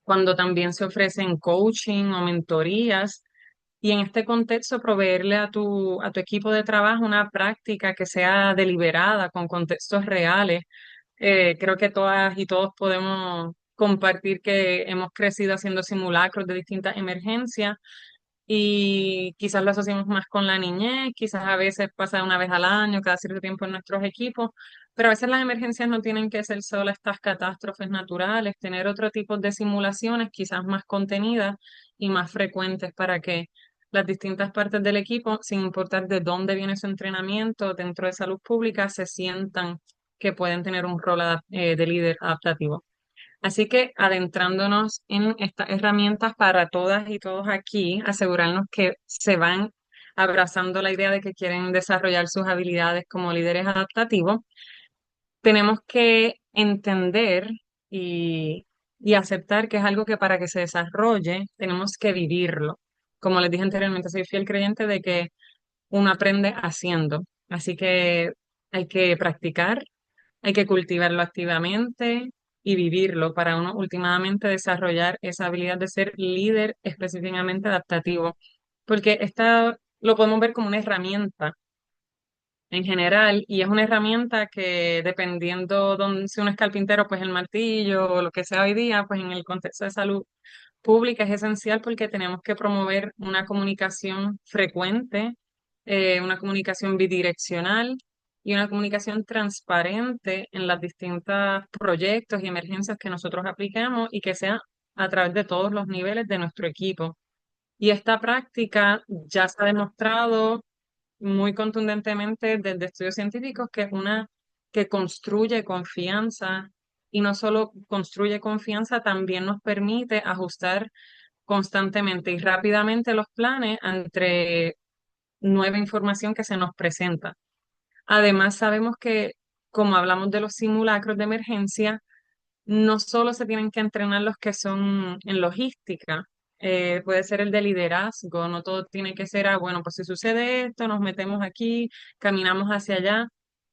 cuando también se ofrecen coaching o mentorías. Y en este contexto, proveerle a tu equipo de trabajo una práctica que sea deliberada, con contextos reales. Creo que todas y todos podemos compartir que hemos crecido haciendo simulacros de distintas emergencias y quizás lo asociamos más con la niñez, quizás a veces pasa una vez al año, cada cierto tiempo en nuestros equipos, pero a veces las emergencias no tienen que ser solo estas catástrofes naturales, tener otro tipo de simulaciones quizás más contenidas y más frecuentes para que las distintas partes del equipo, sin importar de dónde viene su entrenamiento dentro de salud pública, se sientan que pueden tener un rol de líder adaptativo. Así que adentrándonos en estas herramientas para todas y todos aquí, asegurarnos que se van abrazando la idea de que quieren desarrollar sus habilidades como líderes adaptativos, tenemos que entender y, y aceptar que es algo que para que se desarrolle tenemos que vivirlo. Como les dije anteriormente, soy fiel creyente de que uno aprende haciendo. Así que hay que practicar, hay que cultivarlo activamente y vivirlo para uno últimamente desarrollar esa habilidad de ser líder específicamente adaptativo. Porque esta lo podemos ver como una herramienta en general y es una herramienta que dependiendo donde, si uno es carpintero, pues el martillo o lo que sea hoy día, pues en el contexto de salud pública es esencial porque tenemos que promover una comunicación frecuente, una comunicación bidireccional y una comunicación transparente en los distintos proyectos y emergencias que nosotros aplicamos y que sea a través de todos los niveles de nuestro equipo. Y esta práctica ya se ha demostrado muy contundentemente desde estudios científicos que es una que construye confianza y no solo construye confianza, también nos permite ajustar constantemente y rápidamente los planes entre nueva información que se nos presenta. Además, sabemos que, como hablamos de los simulacros de emergencia, no solo se tienen que entrenar los que son en logística, puede ser el de liderazgo, no todo tiene que ser, bueno, pues si sucede esto, nos metemos aquí, caminamos hacia allá.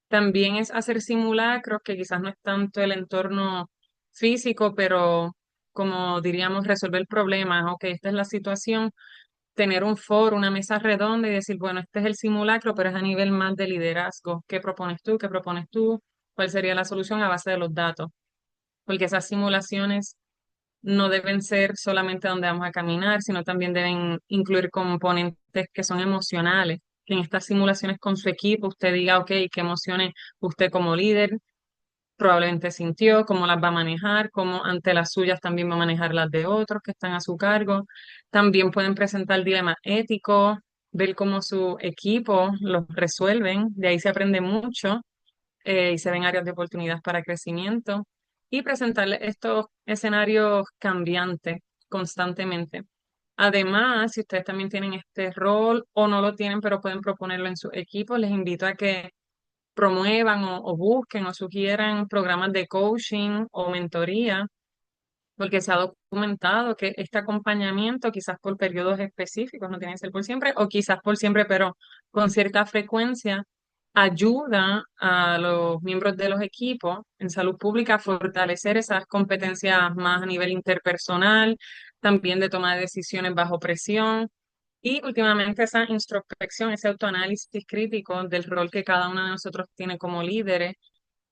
También es hacer simulacros, que quizás no es tanto el entorno físico, pero como diríamos, resolver problemas, ok, esta es la situación, tener un foro, una mesa redonda y decir, bueno, este es el simulacro, pero es a nivel más de liderazgo. ¿Qué propones tú? ¿Qué propones tú? ¿Cuál sería la solución a base de los datos? Porque esas simulaciones no deben ser solamente donde vamos a caminar, sino también deben incluir componentes que son emocionales, que en estas simulaciones con su equipo usted diga, ok, qué emociones usted como líder probablemente sintió, cómo las va a manejar, cómo ante las suyas también va a manejar las de otros que están a su cargo. También pueden presentar dilemas éticos, ver cómo su equipo los resuelven, de ahí se aprende mucho y se ven áreas de oportunidad para crecimiento y presentarle estos escenarios cambiantes constantemente. Además, si ustedes también tienen este rol o no lo tienen, pero pueden proponerlo en su equipo, les invito a que promuevan o busquen o sugieran programas de coaching o mentoría, porque se ha documentado que este acompañamiento, quizás por periodos específicos, no tiene que ser por siempre, o quizás por siempre, pero con cierta frecuencia, ayuda a los miembros de los equipos en salud pública a fortalecer esas competencias más a nivel interpersonal, también de toma de decisiones bajo presión. Y últimamente esa introspección, ese autoanálisis crítico del rol que cada uno de nosotros tiene como líderes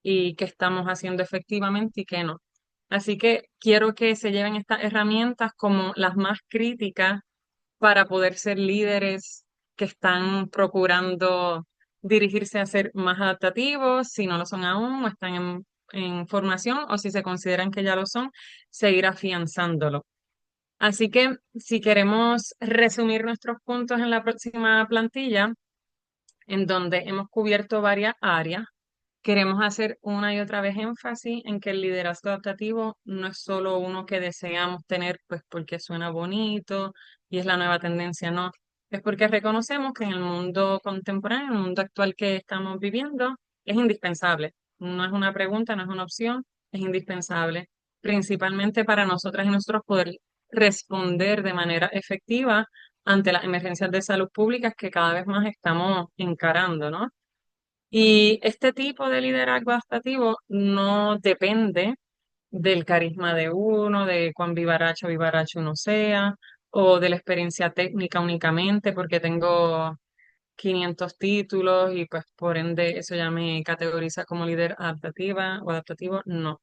y qué estamos haciendo efectivamente y qué no. Así que quiero que se lleven estas herramientas como las más críticas para poder ser líderes que están procurando dirigirse a ser más adaptativos, si no lo son aún o están en formación o si se consideran que ya lo son, seguir afianzándolo. Así que si queremos resumir nuestros puntos en la próxima plantilla, en donde hemos cubierto varias áreas, queremos hacer una y otra vez énfasis en que el liderazgo adaptativo no es solo uno que deseamos tener, pues porque suena bonito y es la nueva tendencia, no. Es porque reconocemos que en el mundo contemporáneo, en el mundo actual que estamos viviendo, es indispensable. No es una pregunta, no es una opción, es indispensable, principalmente para nosotras y nosotros poder responder de manera efectiva ante las emergencias de salud pública que cada vez más estamos encarando, ¿no? Y este tipo de liderazgo adaptativo no depende del carisma de uno, de cuán vivaracho uno sea, o de la experiencia técnica únicamente, porque tengo 500 títulos y pues por ende eso ya me categoriza como líder adaptativa o adaptativo. No.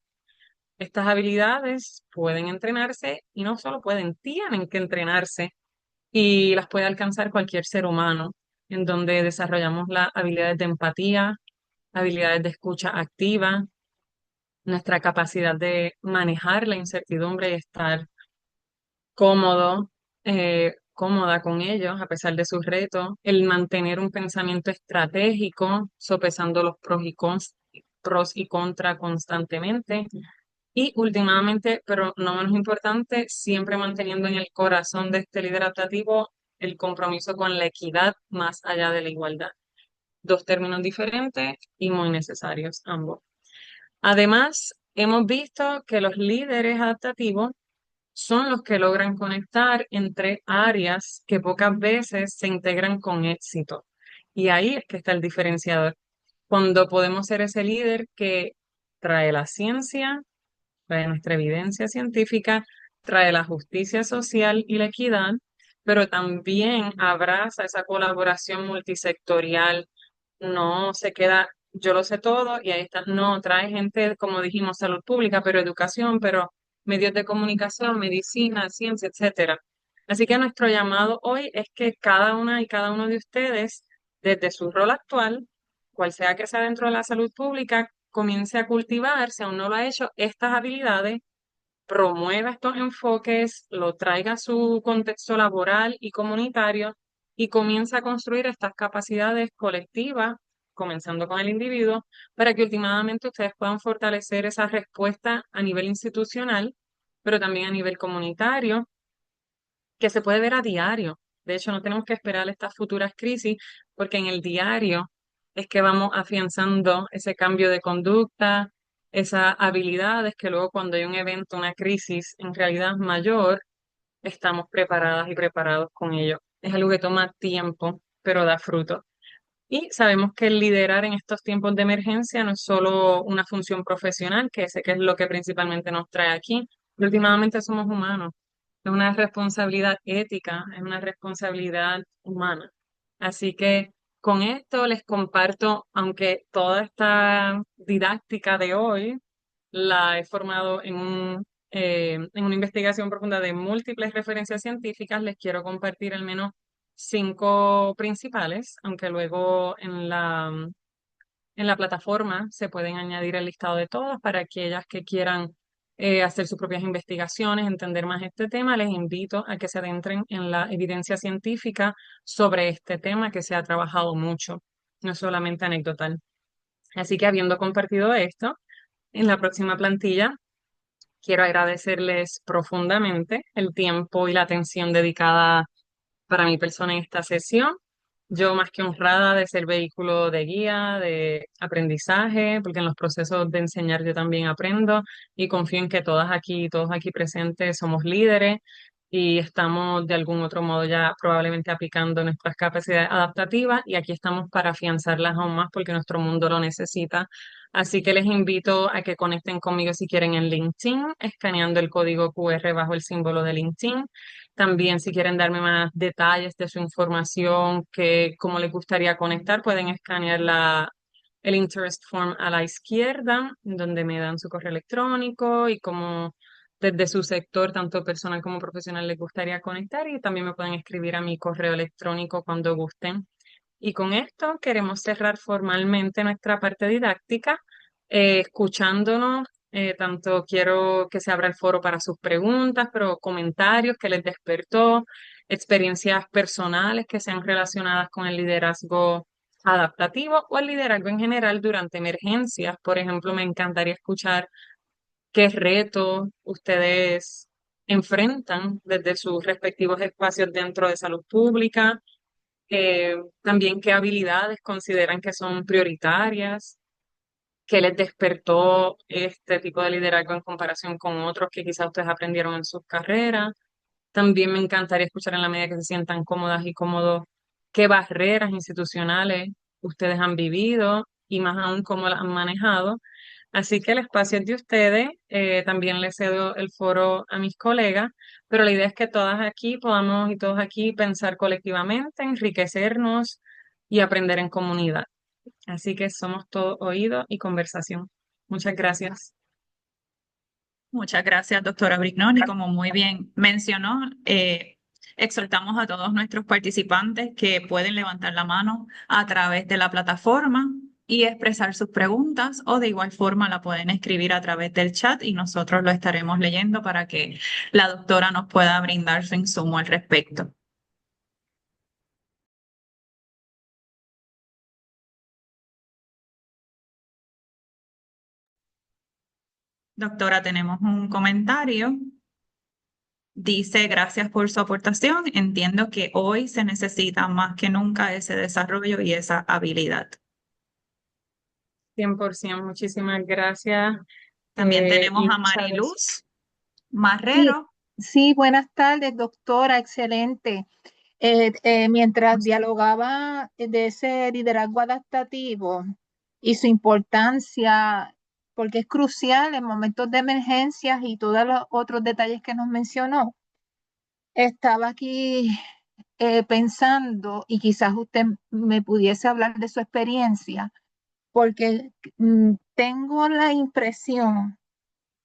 Estas habilidades pueden entrenarse y no solo pueden, tienen que entrenarse y las puede alcanzar cualquier ser humano, en donde desarrollamos las habilidades de empatía, habilidades de escucha activa, nuestra capacidad de manejar la incertidumbre y estar cómodo, cómoda con ellos a pesar de sus retos, el mantener un pensamiento estratégico, sopesando los pros y contra constantemente. Y últimamente, pero no menos importante, siempre manteniendo en el corazón de este líder adaptativo el compromiso con la equidad más allá de la igualdad. Dos términos diferentes y muy necesarios ambos. Además, hemos visto que los líderes adaptativos son los que logran conectar entre áreas que pocas veces se integran con éxito. Y ahí es que está el diferenciador. Cuando podemos ser ese líder que trae la ciencia, trae nuestra evidencia científica, trae la justicia social y la equidad, pero también abraza esa colaboración multisectorial, no se queda, yo lo sé todo y ahí está, no, trae gente, como dijimos, salud pública, pero educación, pero medios de comunicación, medicina, ciencia, etcétera. Así que nuestro llamado hoy es que cada una y cada uno de ustedes, desde su rol actual, cual sea que sea dentro de la salud pública, comience a cultivar, si aún no lo ha hecho, estas habilidades, promueva estos enfoques, lo traiga a su contexto laboral y comunitario y comienza a construir estas capacidades colectivas, comenzando con el individuo, para que últimamente ustedes puedan fortalecer esa respuesta a nivel institucional, pero también a nivel comunitario, que se puede ver a diario. De hecho, no tenemos que esperar estas futuras crisis, porque en el diario es que vamos afianzando ese cambio de conducta, esas habilidades que luego cuando hay un evento, una crisis en realidad mayor, estamos preparadas y preparados con ello. Es algo que toma tiempo, pero da fruto. Y sabemos que el liderar en estos tiempos de emergencia no es solo una función profesional, que sé que es lo que principalmente nos trae aquí. Últimamente somos humanos. Es una responsabilidad ética, es una responsabilidad humana. Así que con esto les comparto, aunque toda esta didáctica de hoy la he formado en una investigación profunda de múltiples referencias científicas, les quiero compartir al menos 5 principales, aunque luego en la plataforma se pueden añadir el listado de todas para aquellas que quieran hacer sus propias investigaciones, entender más este tema. Les invito a que se adentren en la evidencia científica sobre este tema que se ha trabajado mucho, no solamente anecdotal. Así que habiendo compartido esto, en la próxima plantilla quiero agradecerles profundamente el tiempo y la atención dedicada para mi persona en esta sesión. Yo más que honrada de ser vehículo de guía, de aprendizaje, porque en los procesos de enseñar yo también aprendo y confío en que todas aquí, todos aquí presentes somos líderes y estamos de algún otro modo ya probablemente aplicando nuestras capacidades adaptativas y aquí estamos para afianzarlas aún más porque nuestro mundo lo necesita. Así que les invito a que conecten conmigo si quieren en LinkedIn, escaneando el código QR bajo el símbolo de LinkedIn. También si quieren darme más detalles de su información, que cómo les gustaría conectar, pueden escanear el interest form a la izquierda, donde me dan su correo electrónico y cómo desde su sector, tanto personal como profesional, les gustaría conectar y también me pueden escribir a mi correo electrónico cuando gusten. Y con esto queremos cerrar formalmente nuestra parte didáctica, escuchándonos. Tanto quiero que se abra el foro para sus preguntas, pero comentarios que les despertó, experiencias personales que sean relacionadas con el liderazgo adaptativo o el liderazgo en general durante emergencias. Por ejemplo, me encantaría escuchar qué retos ustedes enfrentan desde sus respectivos espacios dentro de salud pública, también qué habilidades consideran que son prioritarias, qué les despertó este tipo de liderazgo en comparación con otros que quizás ustedes aprendieron en sus carreras. También me encantaría escuchar en la medida que se sientan cómodas y cómodos qué barreras institucionales ustedes han vivido y más aún cómo las han manejado. Así que el espacio es de ustedes. También les cedo el foro a mis colegas, pero la idea es que todas aquí podamos y todos aquí pensar colectivamente, enriquecernos y aprender en comunidad. Así que somos todo oído y conversación. Muchas gracias. Muchas gracias, doctora Brignoni. Como muy bien mencionó, exhortamos a todos nuestros participantes que pueden levantar la mano a través de la plataforma y expresar sus preguntas o de igual forma la pueden escribir a través del chat y nosotros lo estaremos leyendo para que la doctora nos pueda brindar su insumo al respecto. Doctora, tenemos un comentario. Dice, gracias por su aportación. Entiendo que hoy se necesita más que nunca ese desarrollo y esa habilidad. 100%, muchísimas gracias. También tenemos Y a Chávez. Mariluz Sí, Marrero. sí, buenas tardes, doctora, excelente. Mientras dialogaba de ese liderazgo adaptativo y su importancia, porque es crucial en momentos de emergencias y todos los otros detalles que nos mencionó, estaba aquí pensando y quizás usted me pudiese hablar de su experiencia, porque tengo la impresión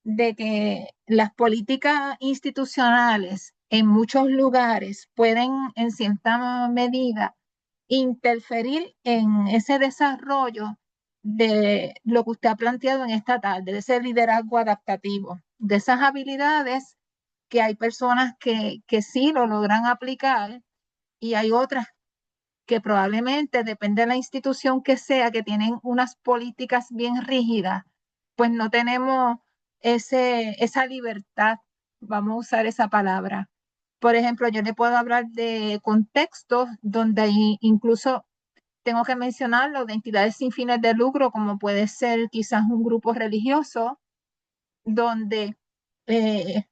de que las políticas institucionales en muchos lugares pueden en cierta medida interferir en ese desarrollo de lo que usted ha planteado en esta tarde, de ese liderazgo adaptativo, de esas habilidades que hay personas que sí lo logran aplicar y hay otras que probablemente, depende de la institución que sea, que tienen unas políticas bien rígidas, pues no tenemos esa libertad, vamos a usar esa palabra. Por ejemplo, yo le puedo hablar de contextos donde incluso tengo que mencionarlo, de entidades sin fines de lucro, como puede ser quizás un grupo religioso, donde eh,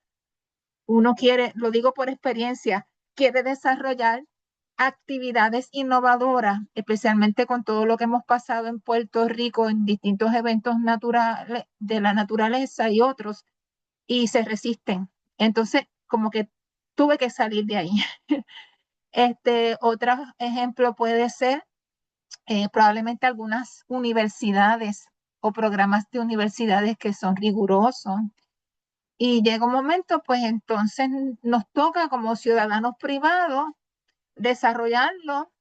uno quiere, lo digo por experiencia, quiere desarrollar actividades innovadoras, especialmente con todo lo que hemos pasado en Puerto Rico en distintos eventos naturales de la naturaleza y otros, y se resisten. Entonces, como que tuve que salir de ahí. Otro ejemplo puede ser probablemente algunas universidades o programas de universidades que son rigurosos. Y llega un momento, pues entonces nos toca como ciudadanos privados desarrollarlo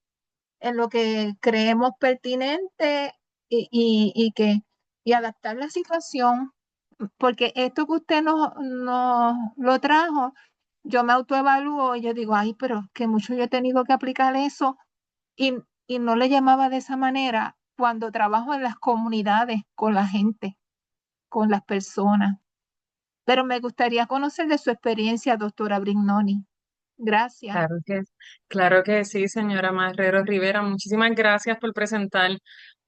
en lo que creemos pertinente y adaptar la situación, porque esto que usted nos lo trajo, yo me autoevalúo y yo digo, ay, pero que mucho yo he tenido que aplicar eso y, y no le llamaba de esa manera cuando trabajo en las comunidades, con la gente, con las personas. Pero me gustaría conocer de su experiencia, doctora Brignoni. Gracias. Claro claro que sí, señora Marrero Rivera. Muchísimas gracias por presentar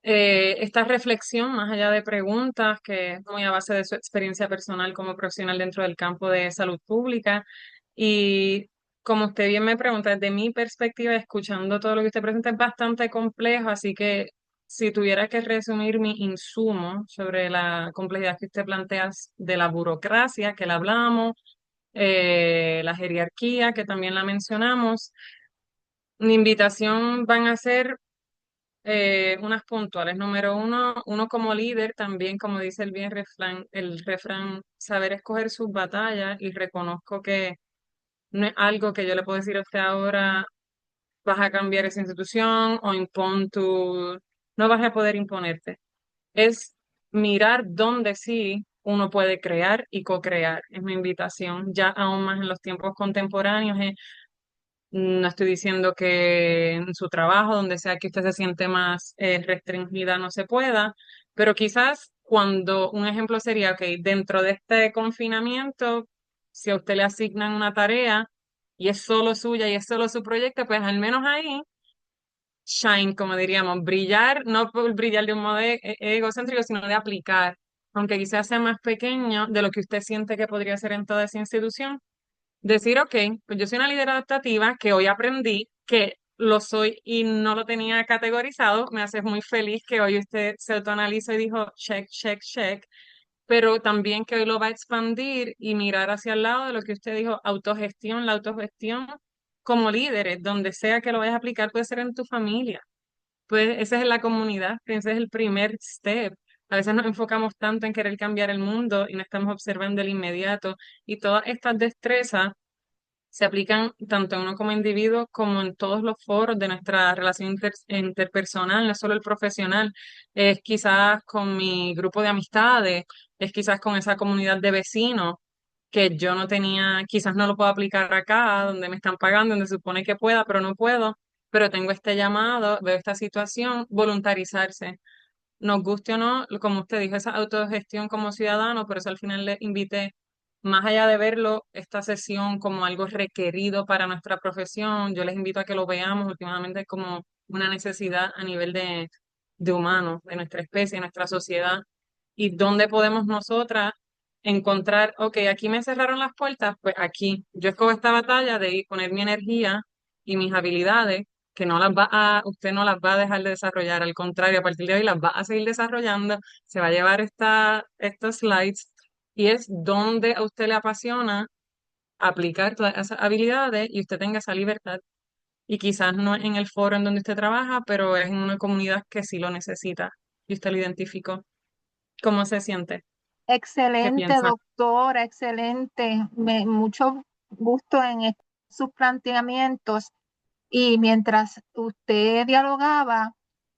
esta reflexión, más allá de preguntas, que es muy a base de su experiencia personal como profesional dentro del campo de salud pública. Y como usted bien me pregunta, desde mi perspectiva, escuchando todo lo que usted presenta, es bastante complejo, así que si tuviera que resumir mi insumo sobre la complejidad que usted plantea de la burocracia, que la hablamos, la jerarquía, que también la mencionamos. Mi invitación van a ser unas puntuales. Número uno, uno como líder, también como dice el refrán, saber escoger sus batallas y reconozco que no es algo que yo le puedo decir a usted ahora, vas a cambiar esa institución o no vas a poder imponerte. Es mirar dónde sí uno puede crear y co-crear. Es mi invitación, ya aún más en los tiempos contemporáneos. No estoy diciendo que en su trabajo, donde sea que usted se siente más restringida, no se pueda, pero quizás cuando un ejemplo sería, ok, dentro de este confinamiento, si a usted le asignan una tarea y es solo suya y es solo su proyecto, pues al menos ahí shine, como diríamos, brillar, no por brillar de un modo egocéntrico, sino de aplicar, aunque quizás sea más pequeño de lo que usted siente que podría ser en toda esa institución. Decir, ok, pues yo soy una líder adaptativa que hoy aprendí que lo soy y no lo tenía categorizado. Me hace muy feliz que hoy usted se autoanalizó y dijo, check, check, check, pero también que hoy lo va a expandir y mirar hacia el lado de lo que usted dijo, autogestión, la autogestión como líderes, donde sea que lo vayas a aplicar, puede ser en tu familia, pues esa es la comunidad, ese es el primer step. A veces nos enfocamos tanto en querer cambiar el mundo y no estamos observando el inmediato y todas estas destrezas se aplican tanto en uno como individuo como en todos los foros de nuestra relación interpersonal, no solo el profesional, es quizás con mi grupo de amistades, es quizás con esa comunidad de vecinos que yo no tenía, quizás no lo puedo aplicar acá, donde me están pagando, donde se supone que pueda, pero no puedo, pero tengo este llamado, veo esta situación, voluntarizarse. Nos guste o no, como usted dijo, esa autogestión como ciudadano, por eso al final le invité, más allá de verlo, esta sesión como algo requerido para nuestra profesión, yo les invito a que lo veamos últimamente como una necesidad a nivel de humano, de nuestra especie, de nuestra sociedad, y dónde podemos nosotras encontrar, ok, aquí me cerraron las puertas, pues aquí yo escojo esta batalla de ir, poner mi energía y mis habilidades que usted no las va a dejar de desarrollar, al contrario, a partir de hoy las va a seguir desarrollando, se va a llevar estos slides y es donde a usted le apasiona aplicar todas esas habilidades y usted tenga esa libertad. Y quizás no en el foro en donde usted trabaja, pero es en una comunidad que sí lo necesita y usted lo identificó. ¿Cómo se siente? ¿Qué Excelente, piensa? doctora, excelente. Mucho gusto en sus planteamientos. Y mientras usted dialogaba,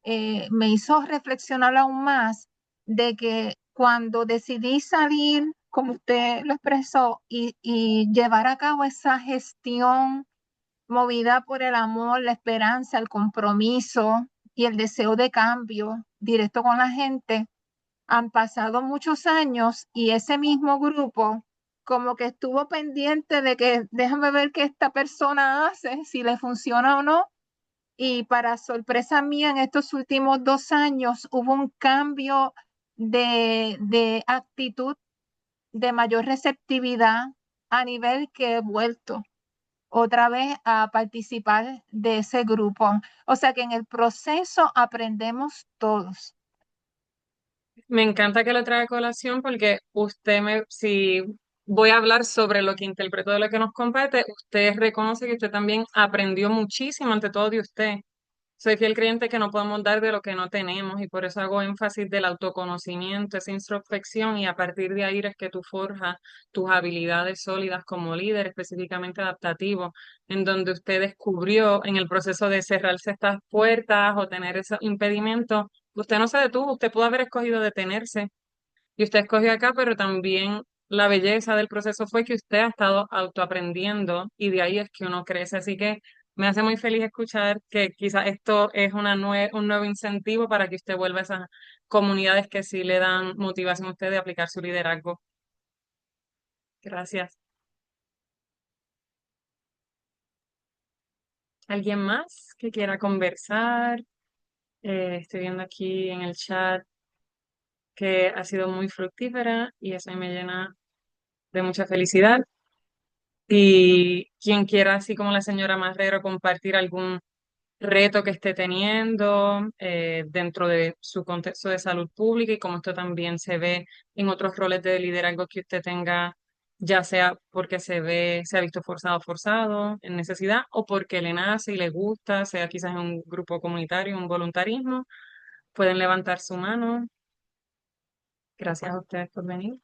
me hizo reflexionar aún más de que cuando decidí salir, como usted lo expresó, y llevar a cabo esa gestión movida por el amor, la esperanza, el compromiso y el deseo de cambio directo con la gente. Han pasado muchos años y ese mismo grupo como que estuvo pendiente de que déjame ver qué esta persona hace, si le funciona o no. Y para sorpresa mía, en estos últimos 2 años hubo un cambio de actitud, de mayor receptividad a nivel que he vuelto otra vez a participar de ese grupo. O sea que en el proceso aprendemos todos. Me encanta que lo trae a colación porque si voy a hablar sobre lo que interpreto de lo que nos compete, usted reconoce que usted también aprendió muchísimo ante todo de usted. Soy fiel creyente que no podemos dar de lo que no tenemos y por eso hago énfasis del autoconocimiento, esa introspección y a partir de ahí es que tú forjas tus habilidades sólidas como líder, específicamente adaptativo, en donde usted descubrió en el proceso de cerrarse estas puertas o tener esos impedimentos, usted no se detuvo, usted pudo haber escogido detenerse y usted escogió acá, pero también la belleza del proceso fue que usted ha estado autoaprendiendo y de ahí es que uno crece. Así que me hace muy feliz escuchar que quizás esto es un nuevo incentivo para que usted vuelva a esas comunidades que sí le dan motivación a usted de aplicar su liderazgo. Gracias. ¿Alguien más que quiera conversar? Estoy viendo aquí en el chat que ha sido muy fructífera y eso me llena de mucha felicidad. Y quien quiera, así como la señora Marrero, compartir algún reto que esté teniendo dentro de su contexto de salud pública y como esto también se ve en otros roles de liderazgo que usted tenga, ya sea porque se ha visto forzado, en necesidad, o porque le nace y le gusta, sea quizás en un grupo comunitario, un voluntarismo, pueden levantar su mano. Gracias a ustedes por venir.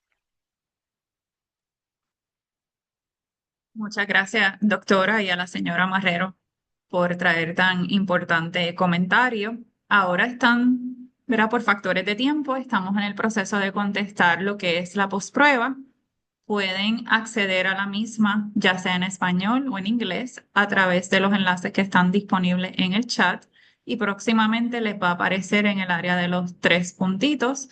Muchas gracias, doctora, y a la señora Marrero por traer tan importante comentario. Ahora están, ¿verdad? Por factores de tiempo, estamos en el proceso de contestar lo que es la postprueba. Pueden acceder a la misma, ya sea en español o en inglés, a través de los enlaces que están disponibles en el chat y próximamente les va a aparecer en el área de los 3 puntitos.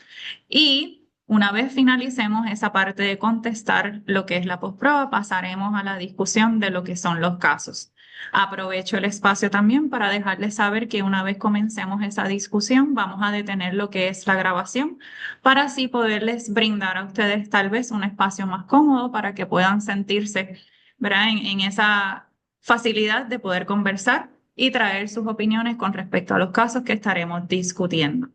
Y una vez finalicemos esa parte de contestar lo que es la postprueba, pasaremos a la discusión de lo que son los casos. Aprovecho el espacio también para dejarles saber que una vez comencemos esa discusión, vamos a detener lo que es la grabación para así poderles brindar a ustedes tal vez un espacio más cómodo para que puedan sentirse, ¿verdad? En esa facilidad de poder conversar y traer sus opiniones con respecto a los casos que estaremos discutiendo.